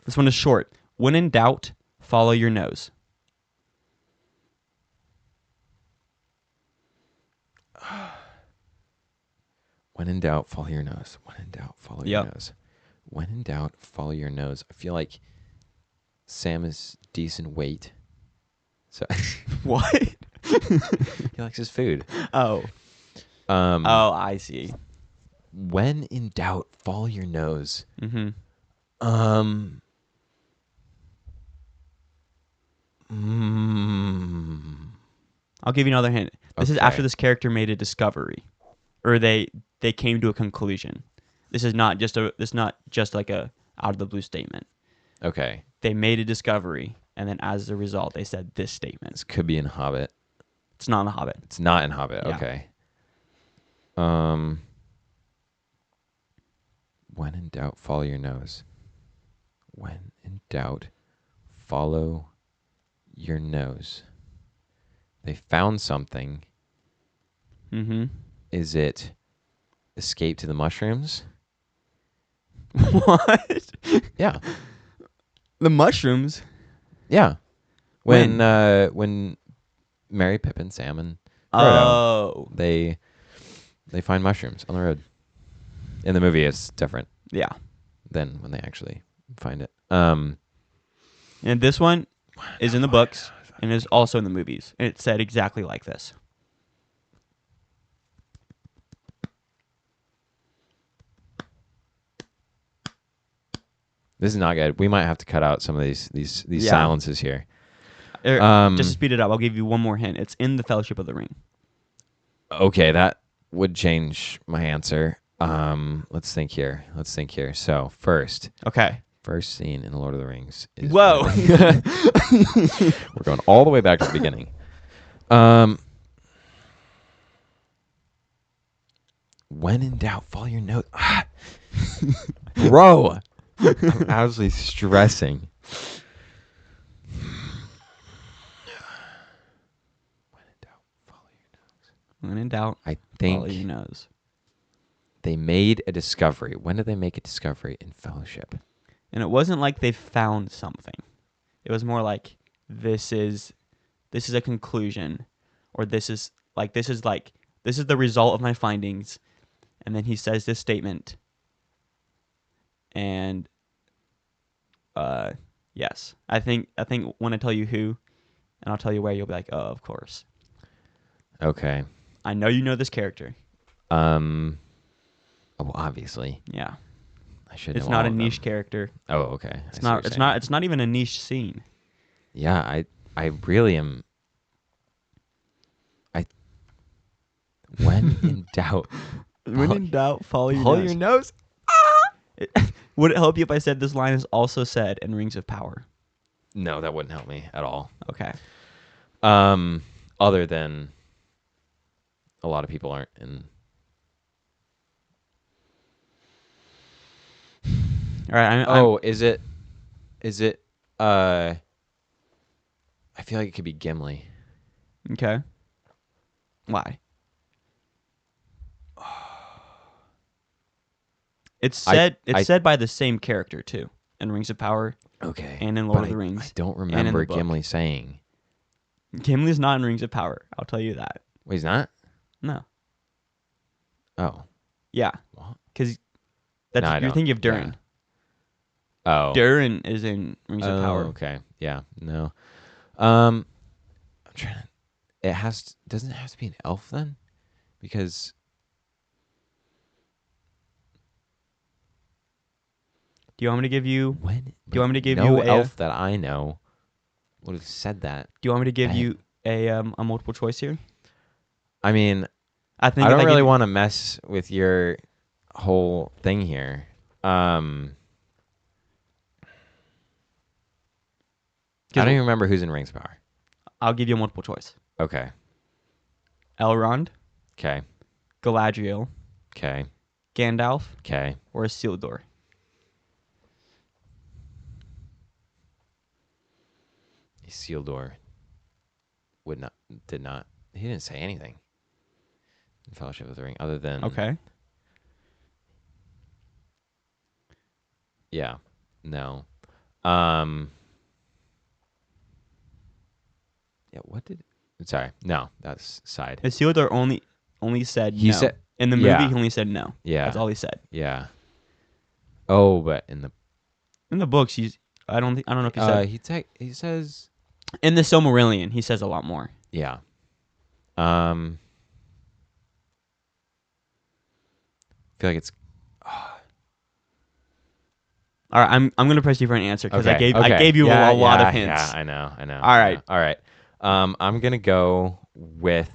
This one is short. When in doubt, follow your nose. When in doubt, follow your nose. When in doubt, follow your nose. When in doubt, follow your nose. I feel like Sam is decent weight. So What? he likes his food. Oh. I see. When in doubt, follow your nose. Mm-hmm. I'll give you another hint. This is after this character made a discovery, or they came to a conclusion. This is not just like a out of the blue statement. Okay. They made a discovery, and then as a result, they said this statement. This could be in Hobbit. It's not in the Hobbit. It's not in Hobbit. Yeah. Okay. When in doubt, follow your nose. When in doubt, follow your nose. They found something. Mm-hmm. Is it escape to the mushrooms? What? Yeah. The mushrooms? Yeah. When Mary, Pippin, Sam, and Frodo, Oh. they They find mushrooms on the road. In the movie, it's different. Yeah. Than when they actually find it. And this one is in the books and is also in the movies. And it's said exactly like this. This is not good. We might have to cut out some of these silences here. Just to speed it up, I'll give you one more hint. It's in the Fellowship of the Ring. Okay, that would change my answer. Let's think here. So first scene in the Lord of the Rings is Whoa. We're going all the way back to the beginning. When in doubt, follow your note. Bro, I'm absolutely stressing. When in doubt, I think follow your nose. They made a discovery. When did they make a discovery in Fellowship? And it wasn't like they found something. It was more like this is a conclusion, or this is the result of my findings. And then he says this statement. And yes, I think when I tell you who, and I'll tell you where, you'll be like, oh, of course. Okay. I know you know this character. Well, obviously. Yeah. I should. It's know not all a of niche them. character. Oh, okay. It's not. It's not. It's not even a niche scene. Yeah, I really am. When in doubt. When in doubt, follow your Follow nose. your nose. Would it help you if I said this line is also said in Rings of Power? No, that wouldn't help me at all. Okay. Other than a lot of people aren't in. All right. Is it? I feel like it could be Gimli. Okay. Why? It's said. It's said by the same character too in Rings of Power. Okay. And in Lord of the Rings. I don't remember Gimli saying. Gimli's not in Rings of Power. I'll tell you that. Wait, he's not? No. Oh. Yeah. What? Because you're thinking of Durin. Yeah. Oh. Durin is in Rings of Power. Okay. Yeah. No. I'm trying to. Doesn't it have to be an elf then? Because. Do you want me to give you? Do you want me to give no you a elf that I know would have said that? Do you want me to give you a multiple choice here? I mean, I don't really want to mess with your whole thing here. I don't even remember who's in Rings of Power. I'll give you a multiple choice. Okay. Elrond. Okay. Galadriel. Okay. Gandalf. Okay. Or Isildur. Isildur did not. He didn't say anything in Fellowship of the Ring other than. Okay. Yeah. No. Yeah. What did? Sorry. No, that's side. Isildur only said he no. said in the movie. He only said no. Yeah. That's all he said. Yeah. Oh, but in the books, I don't know if he said. He says in the Silmarillion, he says a lot more. Yeah. Feel like it's. All right, I'm gonna press you for an answer because I gave you a lot of hints. Yeah, I know. All right. All right. I'm gonna go with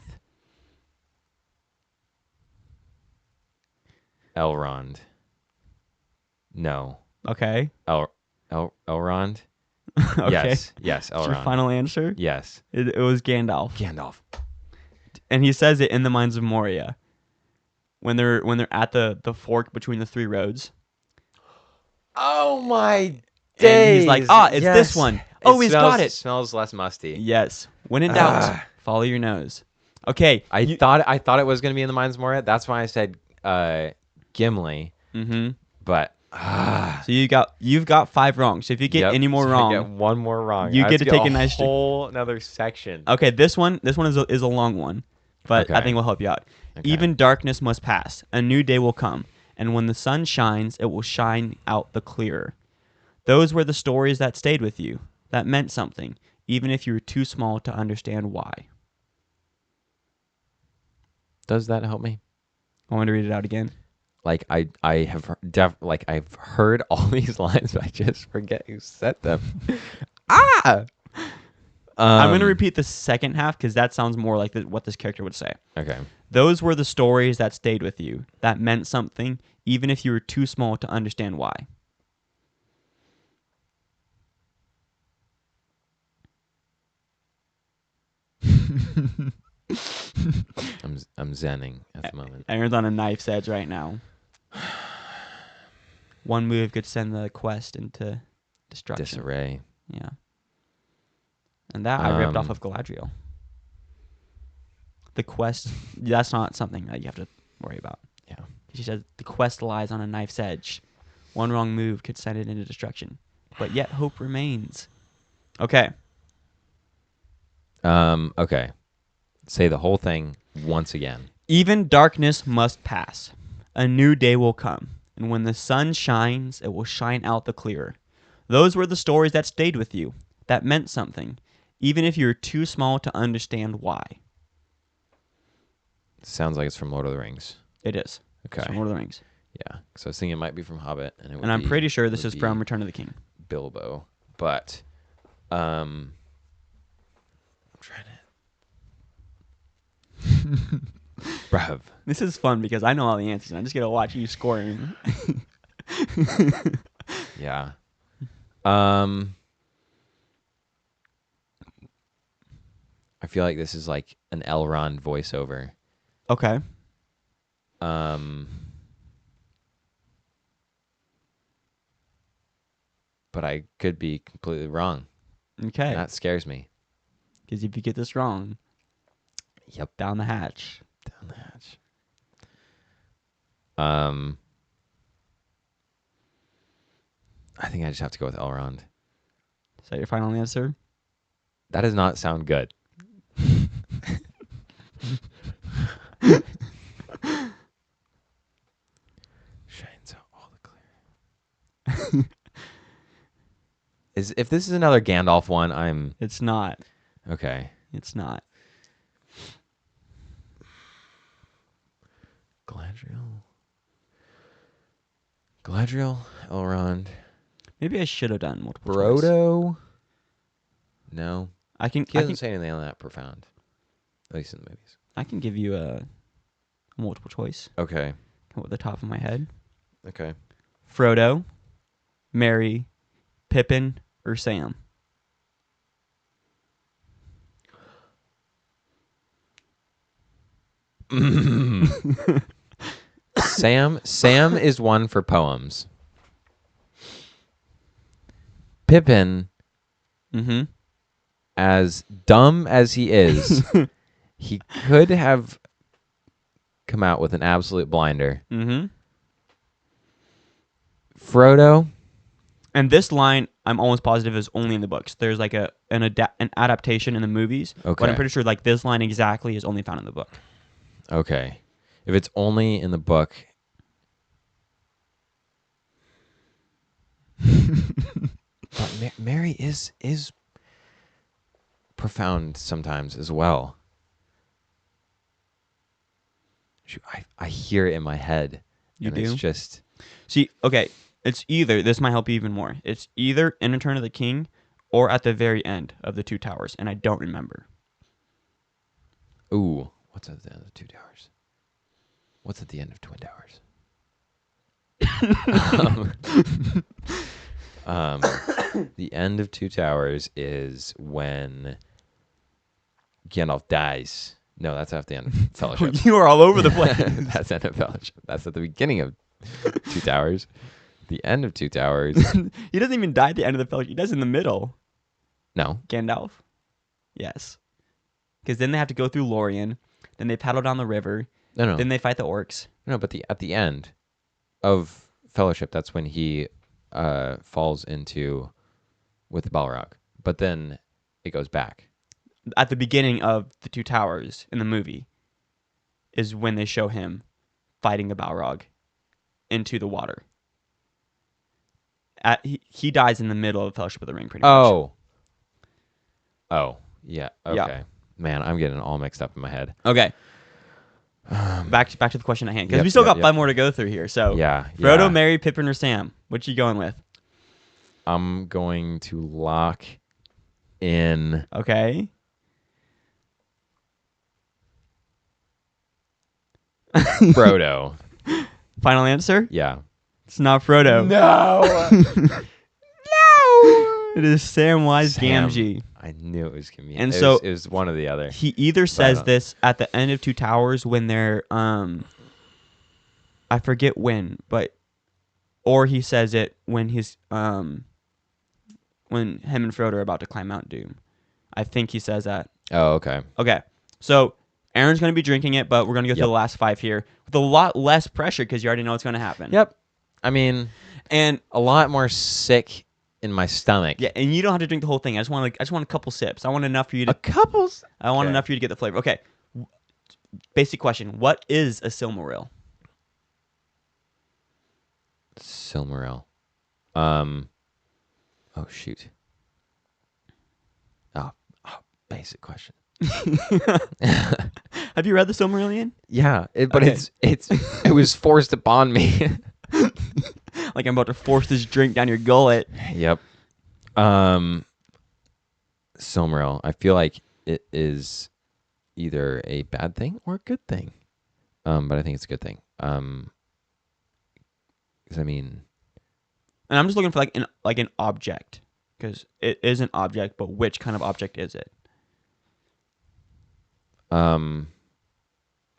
Elrond. No. Okay. Elrond. Okay. Yes, Elrond. That's your final answer? Yes. It was Gandalf. Gandalf. And he says it in the Mines of Moria. When they're at the fork between the three roads. Oh my days! And he's like, it's this one. He's got it. It smells less musty. Yes. When in doubt, follow your nose. Okay. I thought it was gonna be in the Mines of Moria. That's why I said Gimli. Mm-hmm. But so you've got 5 wrong. So if you get any more wrong, I get one more wrong. You get to take a nice whole another section. Okay, this one is a long one. but I Okay. think we'll help you out. Okay. Even darkness must pass. A new day will come. And when the sun shines, it will shine out the clearer. Those were the stories that stayed with you, that meant something, even if you were too small to understand why. Does that help me? I want to read it out again. Like I have like I've heard all these lines, but I just forget who said them. ah. I'm going to repeat the second half because that sounds more like what this character would say. Okay. Those were the stories that stayed with you, that meant something, even if you were too small to understand why. I'm zenning at the moment. Aaron's on a knife's edge right now. One move could send the quest into destruction. Disarray. Yeah. And that I ripped off of Galadriel. The quest, that's not something that you have to worry about. Yeah. She says, the quest lies on a knife's edge. One wrong move could send it into destruction. But yet hope remains. Okay. Okay. Say the whole thing once again. Even darkness must pass. A new day will come. And when the sun shines, it will shine out the clearer. Those were the stories that stayed with you, that meant something, even if you were too small to understand why. Sounds like it's from Lord of the Rings. It is. Okay. It's from Lord of the Rings. Yeah. So I was thinking it might be from Hobbit, and I'm pretty sure this is from Return of the King. Bilbo, but I'm trying to. Bruv. This is fun because I know all the answers, and I just get to watch you scoring. Yeah. I feel like this is like an Elrond voiceover. Okay. But I could be completely wrong. Okay. That scares me. Because if you get this wrong, Yep. down the hatch. Down the hatch. I think I just have to go with Elrond. Is that your final answer? That does not sound good. Shines out all the clear. If this is another Gandalf one, I'm It's not. okay. It's not. Galadriel, Elrond, Maybe I should have done multiple choice. Frodo. No, I can. he doesn't say anything that profound. At least in the movies. I can give you a multiple choice. Okay. Come at the top of my head. Okay. Frodo, Merry, Pippin, or Sam. Sam is one for poems. Pippin, Mm-hmm. as dumb as he is, he could have come out with an absolute blinder. Mm-hmm. Frodo. And this line, I'm almost positive, is only in the books. There's like an adaptation in the movies, Okay. but I'm pretty sure like this line exactly is only found in the book. Okay. If it's only in the book. But Mary is profound sometimes as well. I hear it in my head. You do? It's just... See, okay, it's either, this might help you even more. It's either in Return of the King or at the very end of the Two Towers, and I don't remember. Ooh, what's at the end of the Two Towers? What's at the end of Twin Towers? The end of Two Towers is when Gandalf dies. No, that's after the end of Fellowship. You are all over the place. That's the end of Fellowship. That's at the beginning of Two Towers. The end of Two Towers. He doesn't even die at the end of the Fellowship. He dies in the middle. No. Gandalf? Yes. Because then they have to go through Lorien. Then they paddle down the river. No. Then they fight the orcs. No, but at the end of Fellowship, that's when he falls into with the Balrog. But then it goes back. At the beginning of the Two Towers in the movie. is when they show him fighting the Balrog into the water. He dies in the middle of Fellowship of the Ring, pretty much. Oh, yeah. Yeah. Okay. Man, I'm getting all mixed up in my head. Okay. Back to the question at hand, because we still got 5 more to go through here. So Frodo, Merry, Pippin, or Sam? What you going with? I'm going to lock in. Okay. Frodo. Final answer? Yeah. It's not Frodo. No. No. It is Samwise Gamgee. I knew it was convenient. And it was one or the other. He either says this at the end of Two Towers when they're I forget when, or he says it when he's when him and Frodo are about to climb Mount Doom. I think he says that. Oh, okay. Okay. So Aaron's going to be drinking it, but we're going to go through the last 5 here with a lot less pressure because you already know what's going to happen. Yep. I mean, and a lot more sick in my stomach. Yeah, and you don't have to drink the whole thing. I just want a couple sips. I want enough for you to enough for you to get the flavor. Okay. Basic question: what is a Silmaril? Silmaril. Oh shoot. Oh, basic question. Have you read the Silmarillion? Yeah, but it was forced upon me. Like I'm about to force this drink down your gullet. Yep. Silmaril. I feel like it is either a bad thing or a good thing. But I think it's a good thing. 'Cause I mean, and I'm just looking for like an object, because it is an object, but which kind of object is it? I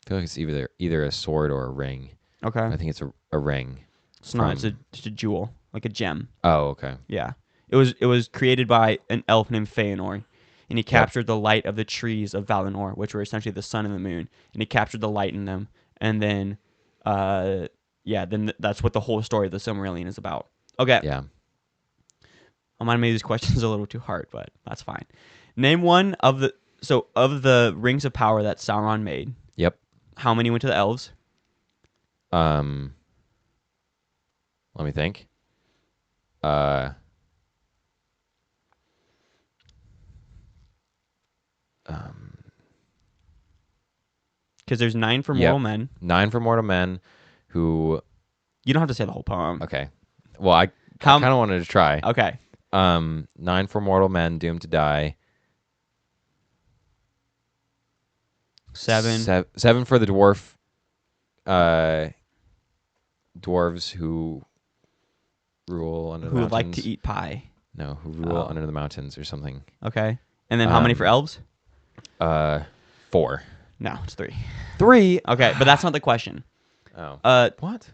feel like it's either a sword or a ring. Okay. I think it's a ring. It's not. It's just a jewel, like a gem. Oh, okay. Yeah. It was created by an elf named Feanor, and he captured the light of the trees of Valinor, which were essentially the sun and the moon, and he captured the light in them, and then, then that's what the whole story of the Silmarillion is about. Okay. Yeah. I might have made these questions a little too hard, but that's fine. Name one of the rings of power that Sauron made. Yep. How many went to the elves? Let me think. Because there's 9 for mortal men. 9 for mortal men, who. You don't have to say the whole poem. Okay. Well, I kind of wanted to try. Okay. 9 for mortal men doomed to die. 7. 7 for the dwarves who rule under the mountains. Who like to eat pie. No, who rule under the mountains or something. Okay. And then how many for elves? 4. No, it's 3. 3? Okay, but that's not the question. Oh. What?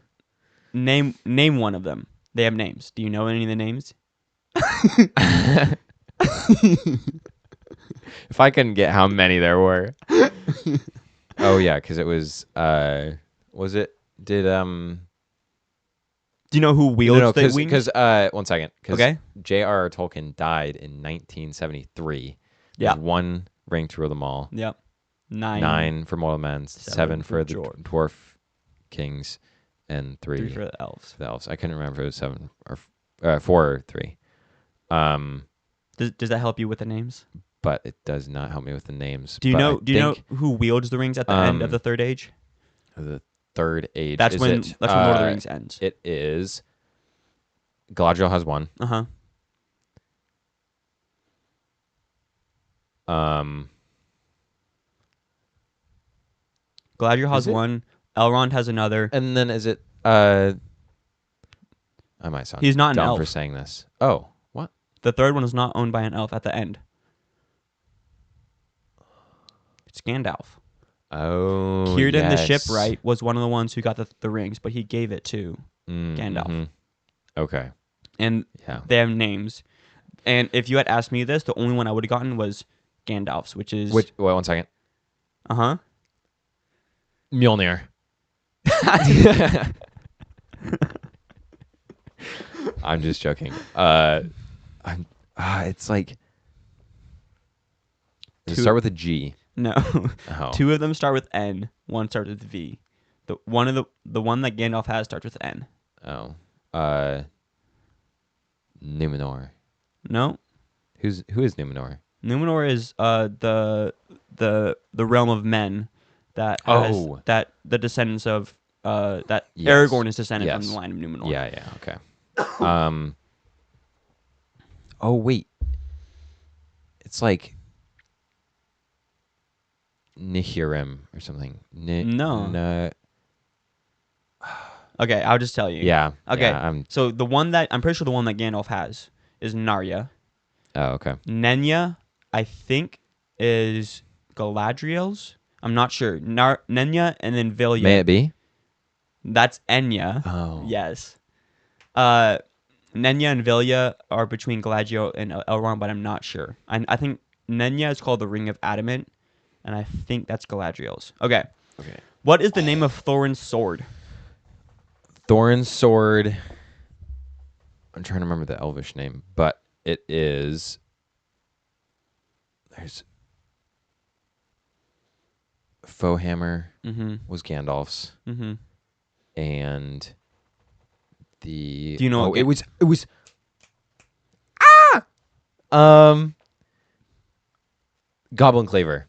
Name one of them. They have names. Do you know any of the names? If I couldn't get how many there were. Oh yeah, because it was do you know who wields the wings? Because one second. Okay. J.R.R. Tolkien died in 1973. There's 1 ring to rule them all. Yep. 9 for mortal men, 7 for the dwarf kings, and 3 for the elves. I couldn't remember if it was 7 or 4 or 3. Does that help you with the names? But it does not help me with the names. Do you know who wields the rings at the end of the Third Age? The Third Age. That's when Lord of the Rings ends. It is. Galadriel has 1. Uh-huh. Galadriel has 1. Elrond has another. And then is it? I might sound He's not an dumb elf for saying this. Oh, what? The third one is not owned by an elf at the end. It's Gandalf. Oh, Círdan the shipwright was one of the ones who got the rings, but he gave it to Gandalf. Mm-hmm. Okay. And they have names. And if you had asked me this, the only one I would have gotten was Gandalf's, which is... Wait, 1 second. Uh-huh. Mjolnir. I'm just joking. It's like... Does it start with a G? No. Oh. 2 of them start with N. 1 starts with V. The one that Gandalf has starts with N. Oh. Numenor. No. Who is Numenor? Numenor is the realm of men that has Oh. that the descendants of that Yes. Aragorn is descended from Yes. the line of Numenor. Yeah. Okay. Oh wait. It's like Nihirim or something. No. Okay, I'll just tell you. Yeah. Okay. Yeah, So I'm pretty sure the one that Gandalf has is Narya. Oh, okay. Nenya, I think, is Galadriel's. I'm not sure. Nenya and then Vilya. May it be? That's Enya. Oh. Yes. Nenya and Vilya are between Galadriel and Elrond, but I'm not sure. I think Nenya is called the Ring of Adamant, and I think that's Galadriel's. Okay. Okay. What is the name of Thorin's sword? Thorin's sword. I'm trying to remember the Elvish name, but it is. There's. Foehammer was Gandalf's, and the. Do you know? Oh, it was. Goblin Claver.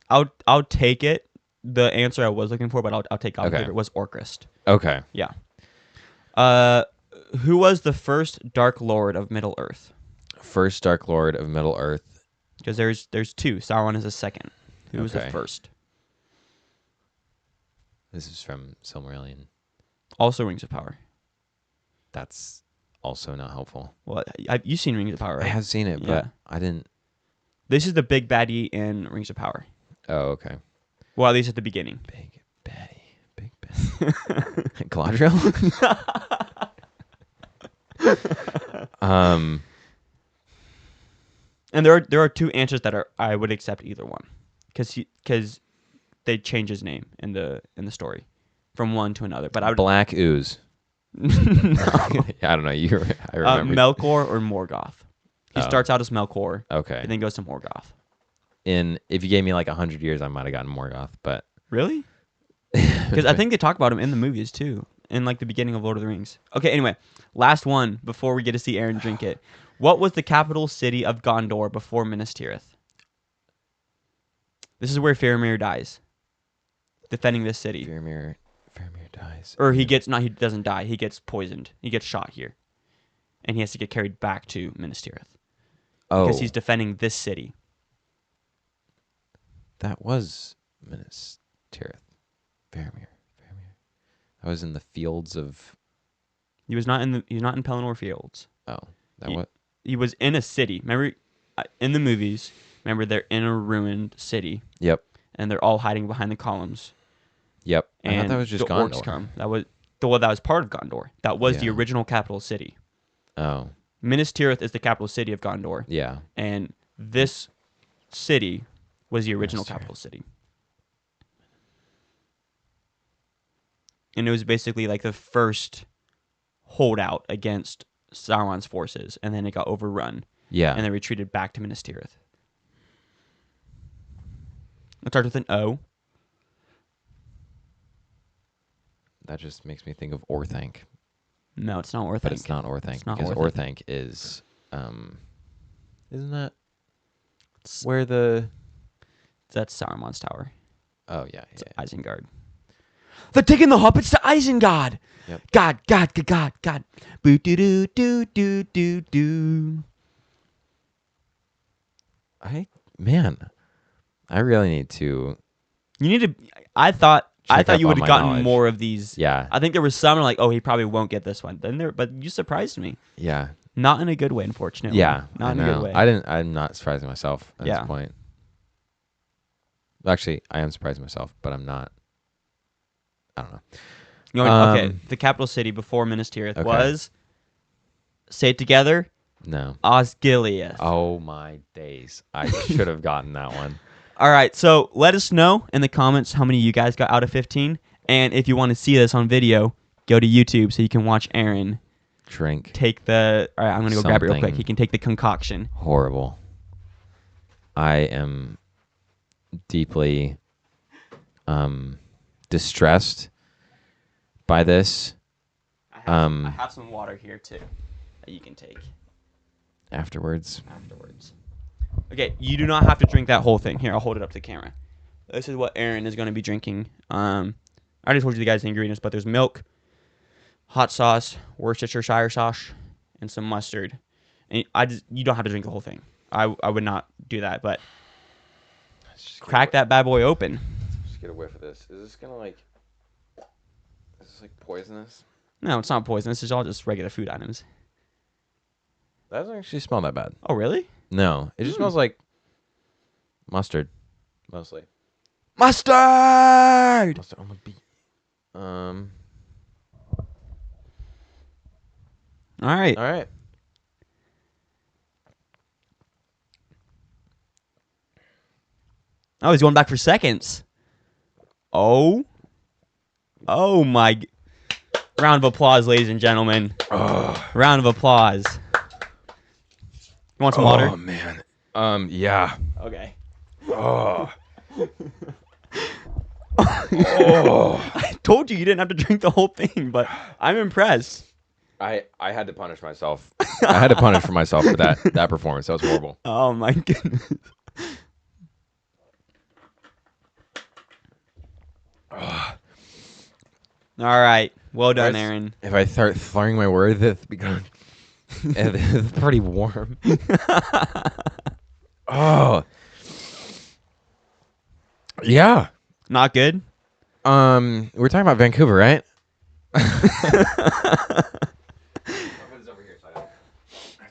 I'll take it. The answer I was looking for, but I'll take Goblin Okay. Claver. It was Orcrist. Okay. Yeah. Who was the first Dark Lord of Middle Earth? First Dark Lord of Middle Earth. Because there's 2. Sauron is the second. Who was the Okay. first? This is from Silmarillion. Also Rings of Power. That's also not helpful. Well, you've seen Rings of Power, right? I have seen it, Yeah. but I didn't. This is the big baddie in Rings of Power. Oh, okay. Well, at least at the beginning. Big baddie. Galadriel? And there are 2 answers that I would accept either one, because they change his name in the story from one to another. But I would Black Ooze. no. I don't know. I remember. Melkor or Morgoth. He Oh. starts out as Melkor, Okay. and then goes to Morgoth. If you gave me like 100 years, I might have gotten Morgoth, but Really? Because I think they talk about him in the movies too, in like the beginning of Lord of the Rings. Okay, anyway, last one before we get to see Aaron drink it. What was the capital city of Gondor before Minas Tirith? This is where Faramir dies, defending this city. Faramir dies. Or he doesn't die. He gets poisoned. He gets shot here, and he has to get carried back to Minas Tirith because he's defending this city. That was Minas Tirith. Faramir. I was in the fields of. He was not in Pelennor Fields. Oh, what? He was in a city. Remember, in the movies. Remember, they're in a ruined city. Yep. And they're all hiding behind the columns. Yep. And I thought that was just the Gondor. orcs come. That was part of Gondor. That was the Yeah. original capital city. Oh. Minas Tirith is the capital city of Gondor. Yeah. And this city was the original capital city. And it was basically like the first holdout against Sauron's forces, and then it got overrun. Yeah. And they retreated back to Minas Tirith. It starts with an O. That just makes me think of Orthanc. No, it's not Orthanc. But it's not Orthanc. It's not because Orthanc. Orthanc is, isn't that where the? That's Saruman's tower. Oh yeah. It's Isengard. They're taking the hobbits to Isengard. Yep. God. Boo doo doo doo doo doo doo. I really need to. You need to. I thought Check you up would on have my gotten knowledge. more of these. Yeah. I think there was some like, oh, he probably won't get this one. But you surprised me. Yeah. Not in a good way, unfortunately. Yeah. Not in I a know. good way. I'm not surprising myself at this point. Actually, I am surprising myself, but I'm not. I don't know. Okay. The capital city before Minas Tirith Okay. was. Say it together. No. Osgiliath. Oh my days! I should have gotten that one. All right, so let us know in the comments how many you guys got out of 15. And if you want to see this on video, go to YouTube so you can watch Aaron Drink. take the... All right, I'm going to go grab it real quick. Something. He can take the concoction. Horrible. I am deeply distressed by this. I have some water here too that you can take Afterwards. Okay, you do not have to drink that whole thing. Here, I'll hold it up to the camera. This is what Aaron is going to be drinking. I already told you the guys the ingredients, but there's milk, hot sauce, Worcestershire sauce, and some mustard. And you don't have to drink the whole thing. I would not do that, but crack that bad boy open. Just get a whiff of this. Is this gonna like? Is this like poisonous? No, it's not poison. This is all just regular food items. That doesn't actually smell that bad. Oh, really? No, it just smells like mustard, mostly. Mustard Mustard on the beat. All right. All right. Oh, he's going back for seconds. Oh my! Round of applause, ladies and gentlemen. Round of applause. You want some water? Oh man. Yeah. Okay. Oh. I told you didn't have to drink the whole thing, but I'm impressed. I had to punish myself. I had to punish for myself for that performance. That was horrible. Oh my goodness. All right. Well done, Aaron. If I start slurring my words, it's because it's pretty warm. Oh. Yeah. Not good? We're talking about Vancouver, right? I have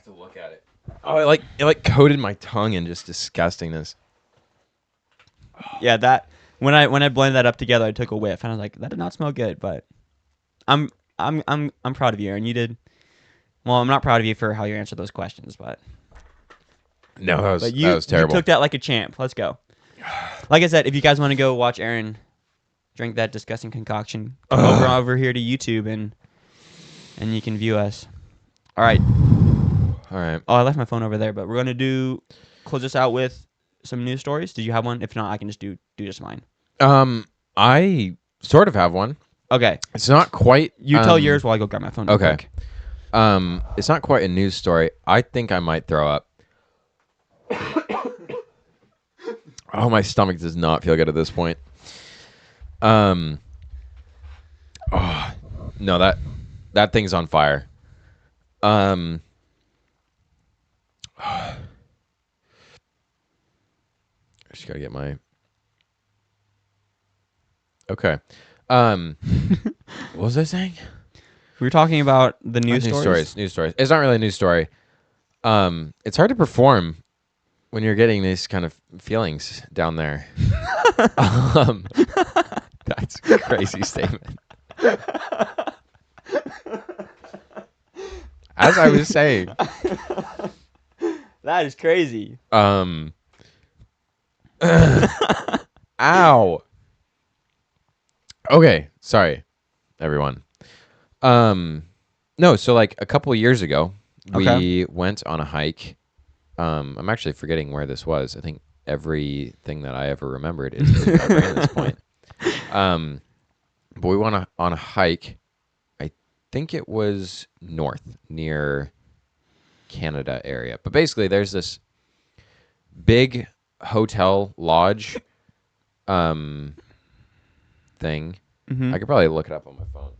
to look at it. Oh, it coated my tongue in just disgustingness. Yeah, that when I blended that up together, I took a whiff and I was like, that did not smell good, but I'm proud of you, Aaron. You did well. I'm not proud of you for how you answered those questions, but no, that was terrible. You took that like a champ. Let's go. Like I said, if you guys want to go watch Aaron drink that disgusting concoction, come over here to YouTube and you can view us. All right. All right. Oh, I left my phone over there, but we're gonna close this out with some news stories. Did you have one? If not, I can just do just mine. I sort of have one. Okay. It's not quite. You tell yours while I go grab my phone. Okay. Quick. It's not quite a news story. I think I might throw up. Oh, my stomach does not feel good at this point. Oh, no, that thing's on fire. I just gotta get my. Okay. What was I saying? We were talking about the news stories. News stories. It's not really a news story. It's hard to perform when you're getting these kind of feelings down there. That's a crazy statement. As I was saying. That is crazy. Ow. Okay, sorry, everyone. No, so like a couple of years ago, we went on a hike. I'm actually forgetting where this was. I think everything that I ever remembered is in my brain at this point. But we went on a hike. I think it was north near Canada area. But basically, there's this big hotel lodge thing. Mm-hmm. I could probably look it up on my phone.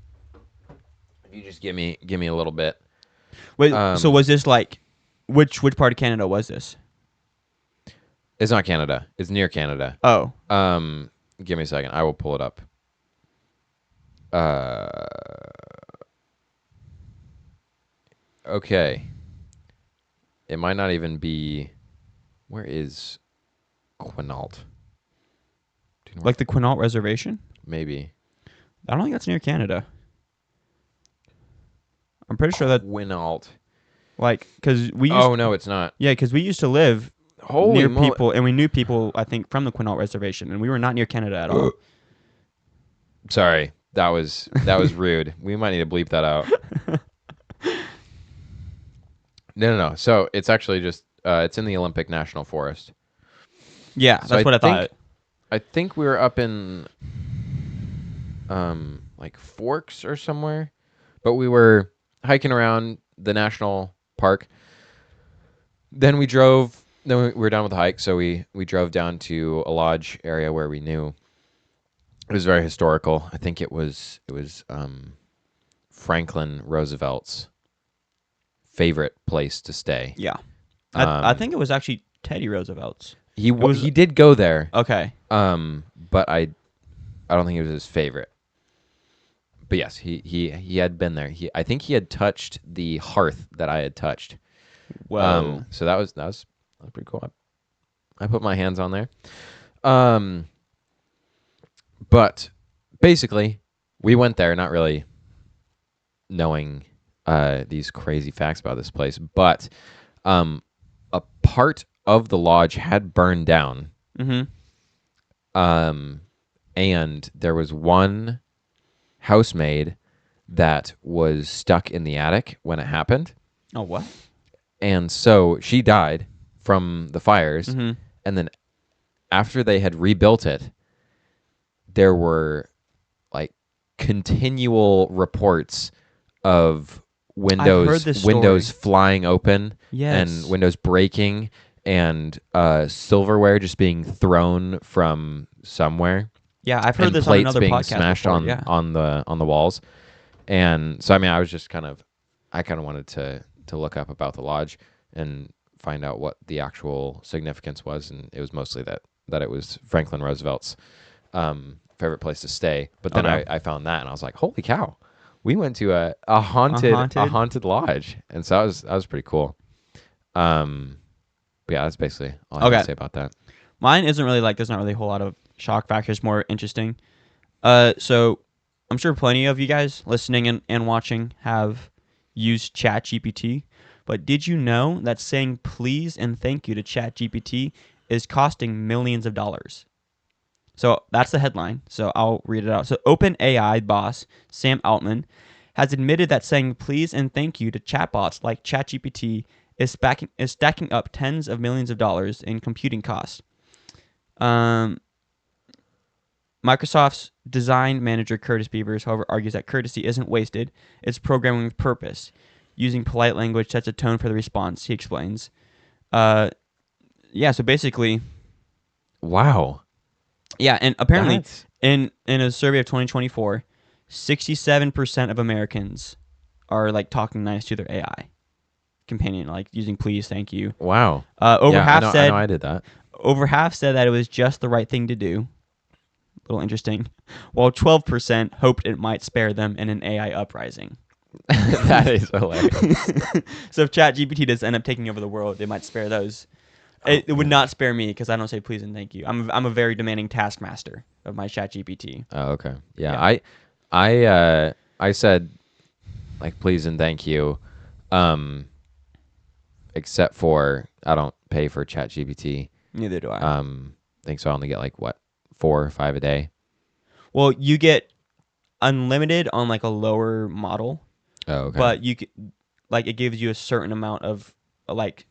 If you just give me a little bit. Wait, so was this like which part of Canada was this? It's not Canada. It's near Canada. Oh. Give me a second. I will pull it up. Okay. It might not even be. Where is Quinault? Like the Quinault Reservation? Maybe. I don't think that's near Canada. I'm pretty sure that Quinault. like because we. Oh no, it's not. Yeah, because we used to live Holy near moly. people, and we knew people. I think from the Quinault Reservation, and we were not near Canada at all. Sorry, that was rude. We might need to bleep that out. No. So it's actually just it's in the Olympic National Forest. Yeah, So that's what I thought. I think we were up in like Forks or somewhere, but we were hiking around the national park. Then we drove. Then we were done with the hike, so we drove down to a lodge area where we knew it was very historical. I think it was Franklin Roosevelt's favorite place to stay. Yeah. I Um, think it was actually Teddy Roosevelt's. It was he did go there, okay. but I don't think it was his favorite. But yes, he had been there. I think he had touched the hearth that I had touched. Whoa. So that was pretty cool. I put my hands on there. Um, but basically, we went there not really knowing these crazy facts about this place, but um, a part of the lodge had burned down. Mm-hmm. And there was one housemaid that was stuck in the attic when it happened. Oh, what? And so she died from the fires. Mm-hmm. And then after they had rebuilt it, there were like continual reports of I've heard this windows story. flying open and Yes. windows breaking and silverware just being thrown from somewhere Yeah, I've heard and this on plates another being podcast smashed before. Yeah. on the walls. And so I mean I kind of wanted to look up about the lodge and find out what the actual significance was, and it was mostly that it was Franklin Roosevelt's favorite place to stay. But then Okay. I found that and I was like, holy cow, we went to a A a haunted. haunted lodge, and so that was pretty cool. Um, but yeah, that's basically all I have to Okay. say about that. Mine isn't really like there's not really a whole lot of shock factors. More interesting. So I'm sure plenty of you guys listening and watching have used ChatGPT. But did you know that saying please and thank you to ChatGPT is costing millions of dollars? So that's the headline. So I'll read it out. So OpenAI boss Sam Altman has admitted that saying please and thank you to chatbots like ChatGPT is stacking up tens of millions of dollars in computing costs. Um, Microsoft's design manager Curtis Beavers, however, argues that courtesy isn't wasted; it's programming with purpose. Using polite language sets a tone for the response. He explains. Uh, yeah. So basically, Wow, yeah, and apparently, that's in a survey of 2024, 67% of Americans are like talking nice to their AI companion, like using please, thank you. wow. Over Yeah, half I know said I did that. that it was just the right thing to do. A little interesting. While 12% hoped it might spare them in an AI uprising. That is hilarious. So if ChatGPT does end up taking over the world, it might spare those. It would not spare me because I don't say please and thank you. I'm a very demanding taskmaster of my ChatGPT. Oh, okay. Yeah, Yeah. I said like please and thank you, um, except for I don't pay for ChatGPT. Neither do I. I think so. I only get like what 4 or 5 a day. Well, you get unlimited on like a lower model, Oh, okay. but like it gives you a certain amount of like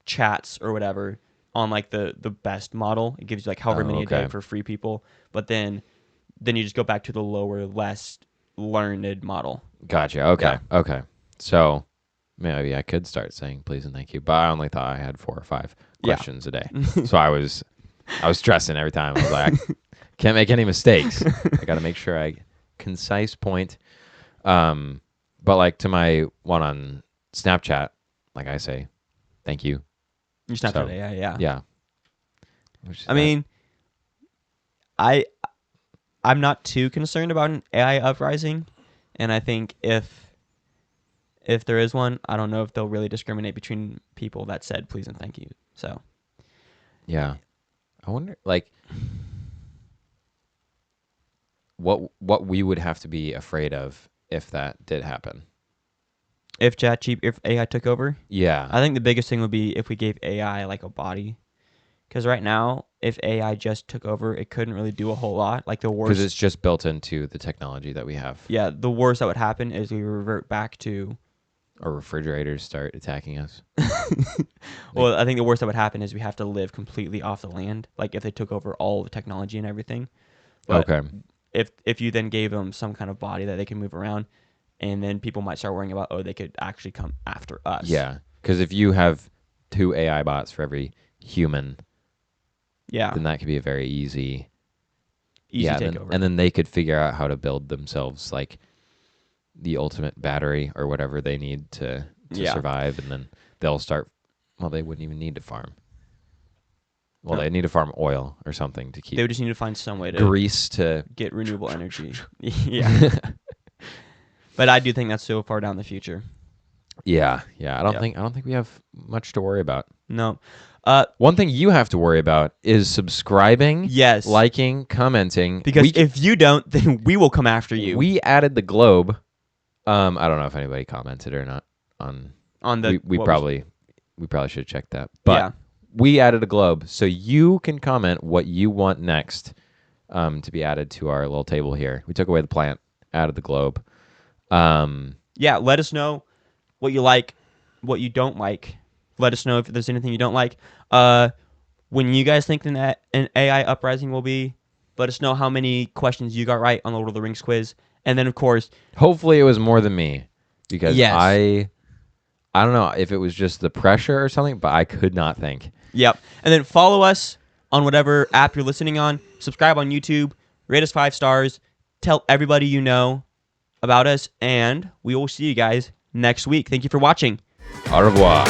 chats or whatever on like the best model. It gives you like however Oh, many a day okay. for free people, but then you just go back to the lower, less learned model. Gotcha. Okay. Yeah. Okay. So maybe I could start saying please and thank you, but I only thought I had 4 or 5 Yeah. questions a day. So I was stressing every time. I was like, I can't make any mistakes. I got to make sure I concise point. But like to my one on Snapchat, like I say, thank you. You snap So that AI, yeah. yeah, which I that mean, I I'm not too concerned about an AI uprising, and I think if there is one, I don't know if they'll really discriminate between people that said please and thank you. So yeah. I wonder like what we would have to be afraid of if that did happen. if AI took over, Yeah, I think the biggest thing would be if we gave AI like a body. Because right now, if AI just took over, it couldn't really do a whole lot. Like the because worst, it's just built into the technology that we have. yeah, the worst that would happen is we revert back to Or refrigerators start attacking us. Well, I think the worst that would happen is we have to live completely off the land. Like if they took over all the technology and everything. But Okay. if you then gave them some kind of body that they can move around, and then people might start worrying about, they could actually come after us. Yeah, because if you have 2 AI bots for every human, then that could be a very easy takeover. And then they could figure out how to build themselves like the ultimate battery or whatever they need to survive, and then they'll start. Well, they wouldn't even need to farm. Well, they need to farm oil or something to keep. They would just need to find some way to grease to get renewable energy. Yeah, but I do think that's so far down the future. Yeah. I don't think we have much to worry about. No. One thing you have to worry about is subscribing, yes, liking, commenting. Because if you don't, then we will come after you. We added the globe. I don't know if anybody commented or not on the. We probably should check that. But we added a globe, so you can comment what you want next to be added to our little table here. We took away the plant, added the globe. Let us know what you like, what you don't like. Let us know if there's anything you don't like. When you guys think that an AI uprising will be, let us know how many questions you got right on the Lord of the Rings quiz. And then, of course... Hopefully it was more than me. Because I don't know if it was just the pressure or something, but I could not think. Yep. And then follow us on whatever app you're listening on. Subscribe on YouTube. Rate us 5 stars. Tell everybody you know about us. And we will see you guys next week. Thank you for watching. Au revoir.